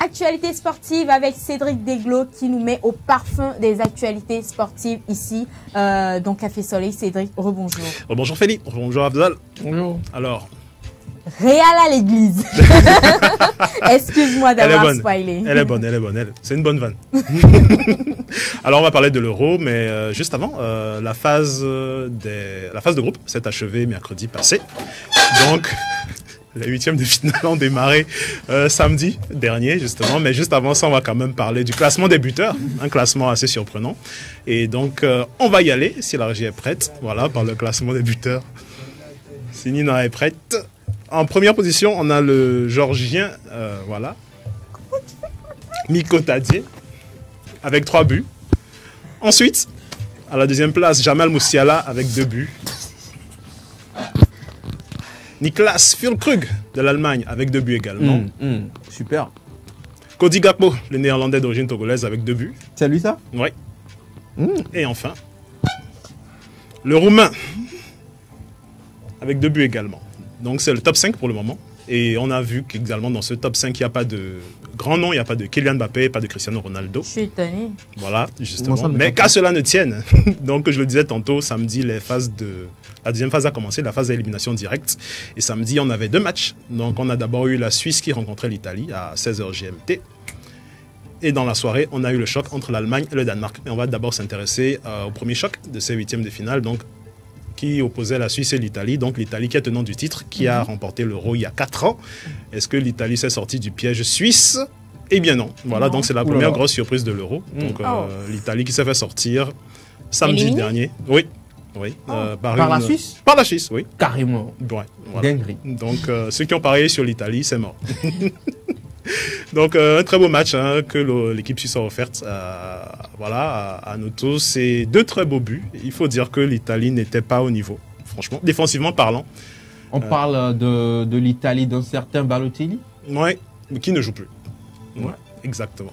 Actualité sportive avec Cédric Deglo qui nous met au parfum des actualités sportives ici dans Café Soleil. Cédric, rebonjour. Bonjour Félix, bonjour Afzal. Bonjour. Alors, Réal à l'église. Excuse-moi d'avoir spoilé. Elle est bonne. C'est une bonne vanne. Alors, on va parler de l'Euro, mais juste avant, la phase de groupe s'est achevée mercredi passé. Donc, les 8e de finale ont démarré samedi dernier, justement. Mais juste avant ça, on va quand même parler du classement des buteurs. Un classement assez surprenant. Et donc, on va y aller, si la régie est prête. Voilà, par le classement des buteurs. Si Nina est prête. En première position, on a le Georgien, voilà, Miko Tadje, avec 3 buts. Ensuite, à la deuxième place, Jamal Moussiala avec 2 buts. Niklas Füllkrug de l'Allemagne avec 2 buts également. Super. Cody Gakpo, le néerlandais d'origine togolaise avec 2 buts. C'est lui ça? Oui. Et enfin, le Roumain avec 2 buts également. Donc c'est le top 5 pour le moment. Et on a vu qu'également dans ce top 5, il n'y a pas de grand nom, il n'y a pas de Kylian Mbappé, pas de Cristiano Ronaldo. Je suis étonné. Voilà, justement. Mais qu'à cela ne tienne. Donc je le disais tantôt, samedi, la deuxième phase a commencé, la phase d'élimination directe. Et samedi, on avait 2 matchs. Donc on a d'abord eu la Suisse qui rencontrait l'Italie à 16h GMT. Et dans la soirée, on a eu le choc entre l'Allemagne et le Danemark. Et on va d'abord s'intéresser au premier choc de ces 8e de finale. Donc qui opposait la Suisse et l'Italie. Donc l'Italie qui est tenant du titre, qui a remporté l'Euro il y a 4 ans. Est-ce que l'Italie s'est sortie du piège suisse? Eh bien non. Voilà, donc c'est la première grosse surprise de l'Euro. Donc l'Italie qui s'est fait sortir samedi dernier. Oui. Par la Suisse? Par la Suisse, oui. Carrément. Ouais, voilà. Donc ceux qui ont parié sur l'Italie, c'est mort. Donc un très beau match que l'équipe suisse a offerte à nous tous. C'est 2 très beaux buts. Il faut dire que l'Italie n'était pas au niveau, franchement, défensivement parlant. On parle de l'Italie d'un certain Balotelli? Oui, mais qui ne joue plus. Ouais, exactement.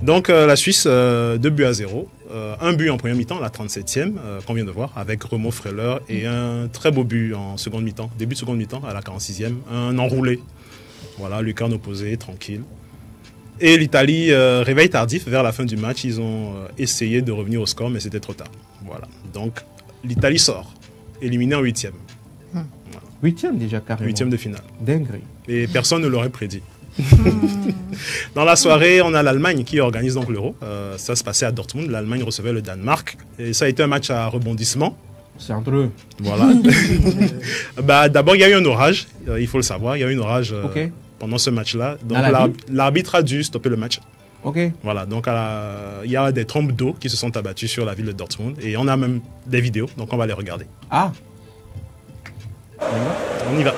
Donc la Suisse, 2 buts à 0. Un but en première mi-temps, la 37e, qu'on vient de voir, avec Remo Freuler, et un très beau but en seconde mi-temps, début de seconde mi-temps, à la 46e, un enroulé. Voilà, lucarne opposée, tranquille. Et l'Italie, réveil tardif, vers la fin du match, ils ont essayé de revenir au score, mais c'était trop tard. Voilà, donc l'Italie sort, éliminée en 8e. 8e déjà, carrément. 8e de finale. Dinguerie. Et personne ne l'aurait prédit. Dans la soirée, on a l'Allemagne qui organise donc l'Euro. Ça se passait à Dortmund. L'Allemagne recevait le Danemark. Et ça a été un match à rebondissement. C'est entre eux. Voilà. D'abord, il y a eu un orage. Il faut le savoir. Il y a eu un orage pendant ce match-là. Donc l'arbitre a dû stopper le match. Voilà. Donc il y a des trompes d'eau qui se sont abattues sur la ville de Dortmund. Et on a même des vidéos. Donc on va les regarder. Ah. On y va.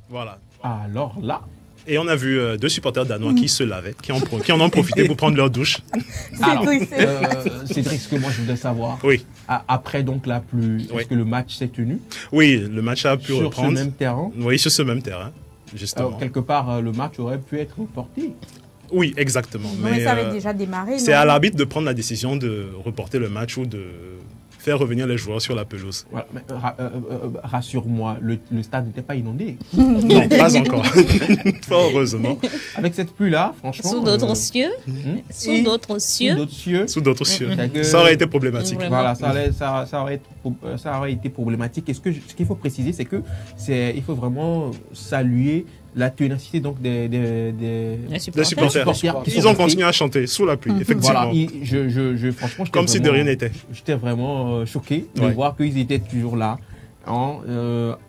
Voilà. Alors là. Et on a vu deux supporters danois qui se lavaient, qui en ont profité pour prendre leur douche. Alors, Cédric, ce que moi je voudrais savoir. Oui. Après donc la pluie, est-ce que le match s'est tenu? Oui, le match a pu reprendre. Sur ce même terrain? Oui, sur ce même terrain, justement. Quelque part, le match aurait pu être reporté. Oui, exactement. Mais ça avait déjà démarré. C'est à l'arbitre de prendre la décision de reporter le match ou de faire revenir les joueurs sur la pelouse. Voilà, rassure-moi, le stade n'était pas inondé. Non, pas encore. Fort heureusement. Avec cette pluie-là, franchement... Sous d'autres cieux. Sous d'autres cieux. Sous d'autres cieux. Ça aurait été problématique. Voilà, ça aurait été problématique. Et ce qu'il faut préciser, c'est qu'il faut vraiment saluer la ténacité donc des supporters. Ils ont continué à chanter sous la pluie, effectivement. Voilà, franchement, comme si de rien n'était. J'étais vraiment choqué de voir qu'ils étaient toujours là, en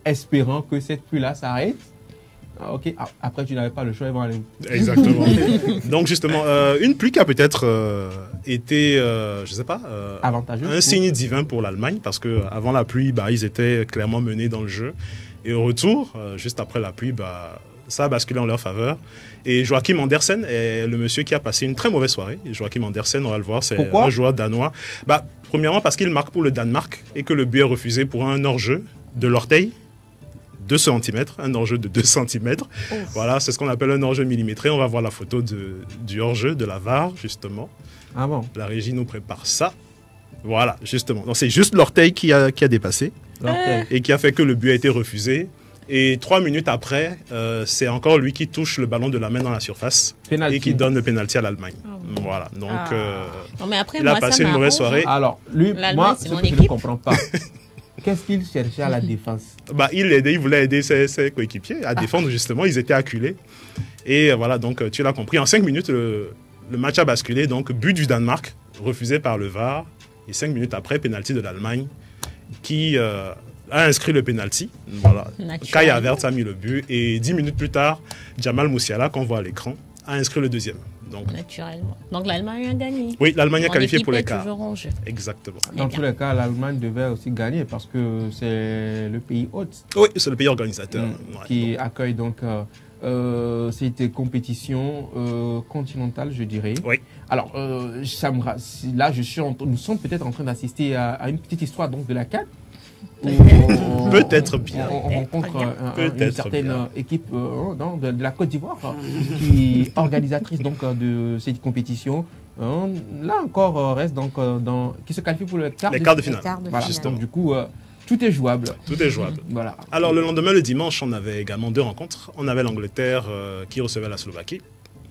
espérant que cette pluie-là s'arrête. Ok, après tu n'avais pas le choix, ils vont aller. Exactement. Donc justement, une pluie qui a peut-être été, je sais pas, avantageuse, un signe divin pour l'Allemagne, parce que avant la pluie, ils étaient clairement menés dans le jeu. Et au retour, juste après la pluie, ça a basculé en leur faveur. Et Joachim Andersen est le monsieur qui a passé une très mauvaise soirée. Et Joachim Andersen, on va le voir, c'est un joueur danois. Premièrement, parce qu'il marque pour le Danemark et que le but est refusé pour un hors-jeu de l'orteil. 2 cm, un hors-jeu de 2 cm. Voilà, c'est ce qu'on appelle un hors-jeu millimétré. On va voir la photo du hors-jeu, de la VAR, justement. Ah bon? La régie nous prépare ça. Voilà, justement. Donc c'est juste l'orteil qui a dépassé et qui a fait que le but a été refusé. Et 3 minutes après, c'est encore lui qui touche le ballon de la main dans la surface et qui donne le pénalty à l'Allemagne. Voilà, donc non, mais après, il a passé une mauvaise soirée. Alors, lui, moi, ce que je ne comprends pas. Qu'est-ce qu'il cherchait à la défense? Il voulait aider ses coéquipiers à défendre, justement. Ils étaient acculés. Et voilà, donc tu l'as compris. En 5 minutes, le match a basculé. Donc, but du Danemark, refusé par le VAR. Et 5 minutes après, pénalty de l'Allemagne, qui a inscrit le pénalty. Voilà. Kai Havertz a mis le but. Et 10 minutes plus tard, Jamal Musiala, qu'on voit à l'écran, a inscrit le deuxième. Donc, naturellement. Donc l'Allemagne a gagné. Oui, l'Allemagne a qualifié pour les quarts. Exactement. Dans tous les cas, l'Allemagne devait aussi gagner parce que c'est le pays hôte. Oui, c'est le pays organisateur. Qui accueille donc cette compétition continentale, je dirais. Oui. Alors, là, nous sommes peut-être en train d'assister à une petite histoire donc, de la CAN. Peut-être bien. On rencontre une certaine équipe de la Côte d'Ivoire qui est organisatrice donc, de cette compétition. Là encore, reste donc qui se qualifie pour les quarts de finale. Voilà. Donc, du coup, tout est jouable. Tout est jouable. Voilà. Alors, le lendemain, le dimanche, on avait également 2 rencontres. On avait l'Angleterre qui recevait la Slovaquie.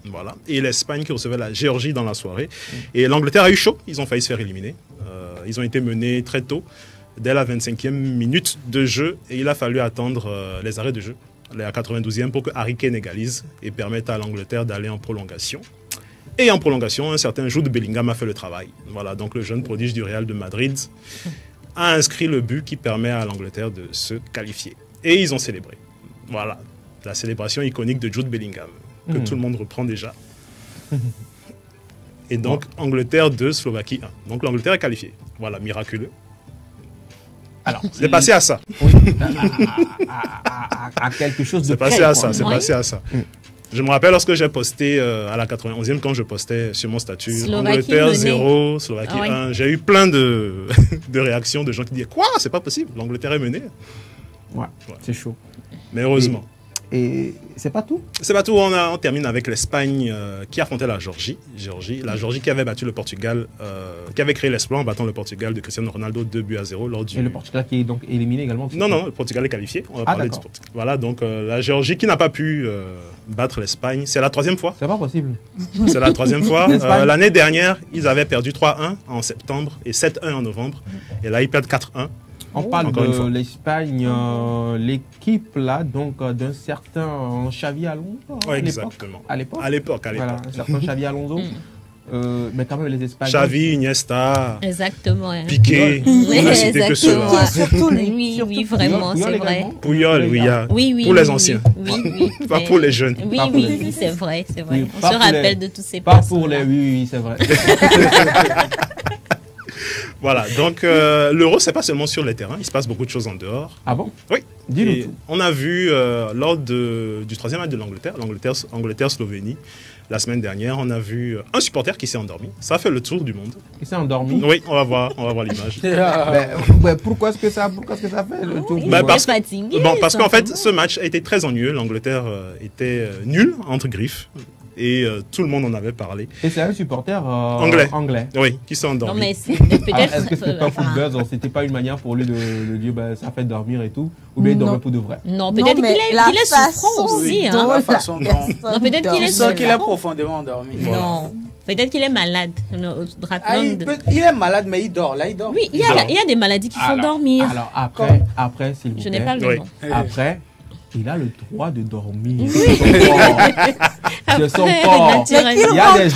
Voilà. Et l'Espagne qui recevait la Géorgie dans la soirée. Et l'Angleterre a eu chaud. Ils ont failli se faire éliminer. Ils ont été menés très tôt, dès la 25e minute de jeu. Et il a fallu attendre les arrêts de jeu, la 92e, pour que Harry Kane égalise et permette à l'Angleterre d'aller en prolongation. Et en prolongation, un certain Jude Bellingham a fait le travail. Voilà, donc le jeune prodige du Real de Madrid a inscrit le but qui permet à l'Angleterre de se qualifier. Et ils ont célébré. Voilà, la célébration iconique de Jude Bellingham, que tout le monde reprend déjà. Et donc, Angleterre 2, Slovaquie 1. Donc l'Angleterre est qualifiée. Voilà, miraculeux. Alors, c'est passé à ça. Oui, à quelque chose de c'est passé à ça, c'est passé à ça. Je me rappelle lorsque j'ai posté à la 91e, quand je postais sur mon statut Slovaquie Angleterre menée. 0, Slovaquie 1, j'ai eu plein de réactions de gens qui disaient quoi, c'est pas possible, l'Angleterre est menée. Ouais, c'est chaud. Mais heureusement. Et c'est pas tout? C'est pas tout, on termine avec l'Espagne qui affrontait la Géorgie. La Géorgie qui avait battu le Portugal, qui avait créé l'exploit en battant le Portugal de Cristiano Ronaldo 2-0 lors du... Et le Portugal qui est donc éliminé également? Non, le Portugal est qualifié. On va parler du Portugal. Voilà, donc la Géorgie qui n'a pas pu battre l'Espagne. C'est la 3e fois. C'est pas possible. C'est la 3e fois. L'année dernière, ils avaient perdu 3-1 en septembre et 7-1 en novembre. Et là, ils perdent 4-1. On parle de l'Espagne, l'équipe là, donc d'un certain Xavi Alonso. Ouais, exactement. À l'époque. Voilà, un certain Xavi Alonso. Mais quand même les Espagnols. Xavi, Iniesta. Exactement. Piqué. On n'a cité que ceux-là. Surtout lui. Oui, vraiment, c'est vrai. Puyol, oui. Pour les anciens. Oui. Pas pour les jeunes. Oui, c'est vrai. Oui, on se rappelle de tous ces Pas pour les. Oui, c'est vrai. Voilà, donc l'Euro, c'est pas seulement sur les terrains, il se passe beaucoup de choses en dehors. Ah bon? Oui. Dis-nous. On a vu lors du 3e match de l'Angleterre-Slovénie, la semaine dernière, on a vu un supporter qui s'est endormi. Ça a fait le tour du monde. Il s'est endormi? Oui, on va voir l'image. Pourquoi est-ce que ça fait le tour du monde? Parce qu'en fait, ce match a été très ennuyeux. L'Angleterre était nulle, entre griffes. Et tout le monde en avait parlé. Et c'est un supporter anglais. Oui, qui s'est endormi. Non, mais c'est peut-être. Est-ce que c'était pas football? C'était pas une manière pour lui de dire ça fait dormir et tout? Ou bien il dormait pour de vrai? Non, peut-être qu'il est souffrant aussi. Non, peut-être qu'il est souffrant. Qu'il est profondément endormi. Non. Peut-être qu'il est malade. Il est malade, mais il dort. Là, il dort. Oui, il y a des maladies qui font dormir. Alors après, s'il vous plaît. Je n'ai pas le nom. Après, il a le droit de dormir. Oui. De son corps. Il y a des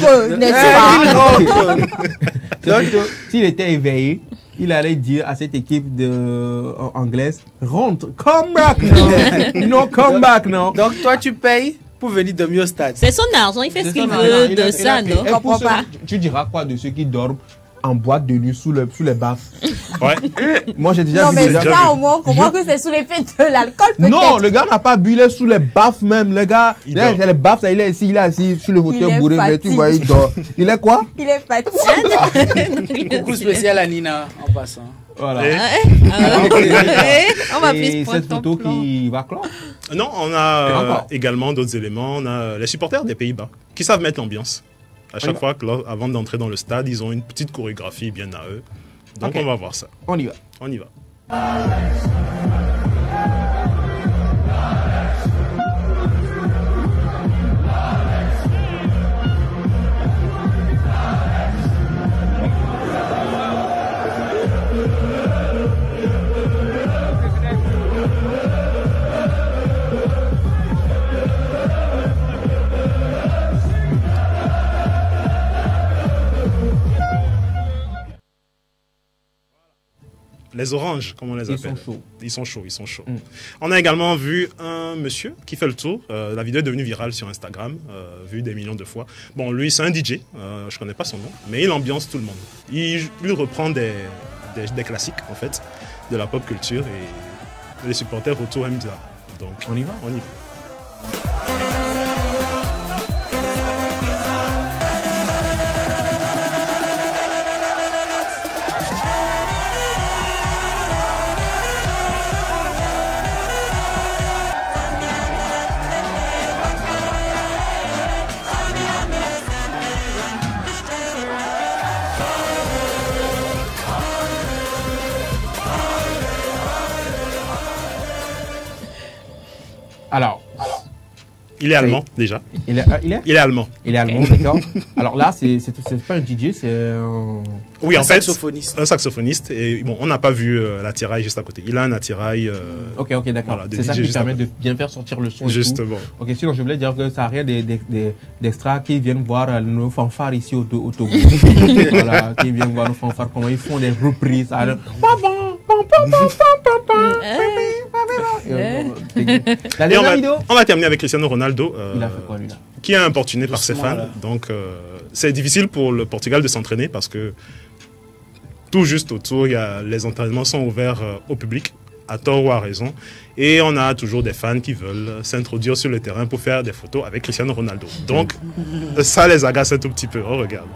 Donc, s'il était éveillé, il allait dire à cette équipe anglaise, rentre, come back now. No, come back now. Donc toi, tu payes pour venir dormir au stade. C'est son argent, il fait ce qu'il veut de ça, non? Je comprends pas. Tu diras quoi de ceux qui dorment en boîte de nuit sous les baffes? Ouais. Moi j'ai déjà vu. Non, mais ça au moins, on comprend que c'est sous l'effet de l'alcool, peut-être. Non, le gars n'a pas bu, il est sous les baffes même. Le gars, il a les baffes, il est assis sur le fauteuil bourré, mais tu vois, il dort. Il est quoi? Il est fatigué. Coucou spécial à Nina en passant. Voilà. On va plus cette photo qui va clore? Non, on a également d'autres éléments. On a les supporters des Pays-Bas qui savent mettre l'ambiance. À chaque fois, avant d'entrer dans le stade, ils ont une petite chorégraphie bien à eux. Donc on va voir ça. On y va. On y va. Les oranges, comme on les appelle. Ils sont chauds. On a également vu un monsieur qui fait le tour. La vidéo est devenue virale sur Instagram, vue des millions de fois. Bon, lui, c'est un DJ. Je connais pas son nom, mais il ambiance tout le monde. Il reprend des classiques, en fait, de la pop culture et les supporters autour aiment ça. Donc, on y va. Alors, Il est allemand, déjà. Il est allemand. Il est allemand, d'accord. Alors là, c'est pas un DJ, c'est un... Oui, en fait, saxophoniste. Un saxophoniste. Et bon, on n'a pas vu l'attirail juste à côté. Il a un attirail... Ok, d'accord. Voilà, c'est ça qui permet de bien faire sortir le son. Justement. Ok, sinon, je voulais dire que ça n'a rien d'extra qui viennent voir nos fanfares ici au Togo. Voilà, qui viennent voir nos fanfares, comment ils font des reprises. On va terminer avec Cristiano Ronaldo, il a fait quoi, lui, là, qui est importuné par ses fans. Donc, c'est difficile pour le Portugal de s'entraîner parce que tout juste autour, les entraînements sont ouverts au public, à tort ou à raison. Et on a toujours des fans qui veulent s'introduire sur le terrain pour faire des photos avec Cristiano Ronaldo. Donc, ça les agace un tout petit peu. On regarde.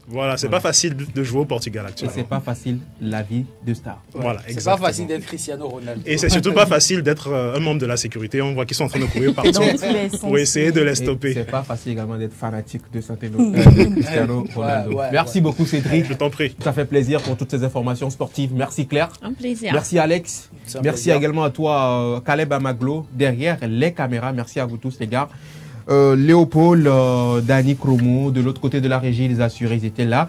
Voilà, c'est pas facile de jouer au Portugal actuellement. Et c'est pas facile la vie de star. Voilà, c'est pas facile d'être Cristiano Ronaldo. Et c'est surtout pas facile d'être un membre de la sécurité. On voit qu'ils sont en train de courir partout pour essayer de les stopper. C'est pas facile également d'être fanatique de Cristiano Ronaldo. Merci beaucoup Cédric. Je t'en prie. Ça fait plaisir pour toutes ces informations sportives. Merci Claire. Un plaisir. Merci Alex. Merci également à toi Caleb Amaglo derrière les caméras. Merci à vous tous les gars. Léopold, Dani Kromo, de l'autre côté de la régie, les assurés, ils étaient là.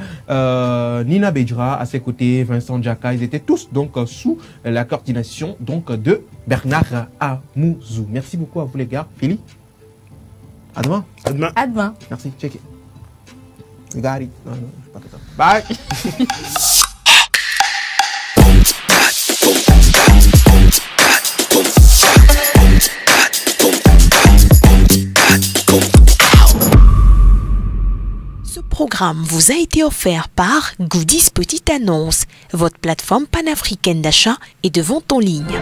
Nina Bedra, à ses côtés, Vincent Djaka, ils étaient tous donc sous la coordination donc de Bernard Amouzou. Merci beaucoup à vous les gars. Philippe, à demain. À demain. À demain. Merci, check it. Gary. Non, non, je sais pas que ça. Bye. Ce programme vous a été offert par Goodies Petite Annonce, votre plateforme panafricaine d'achat et de vente en ligne.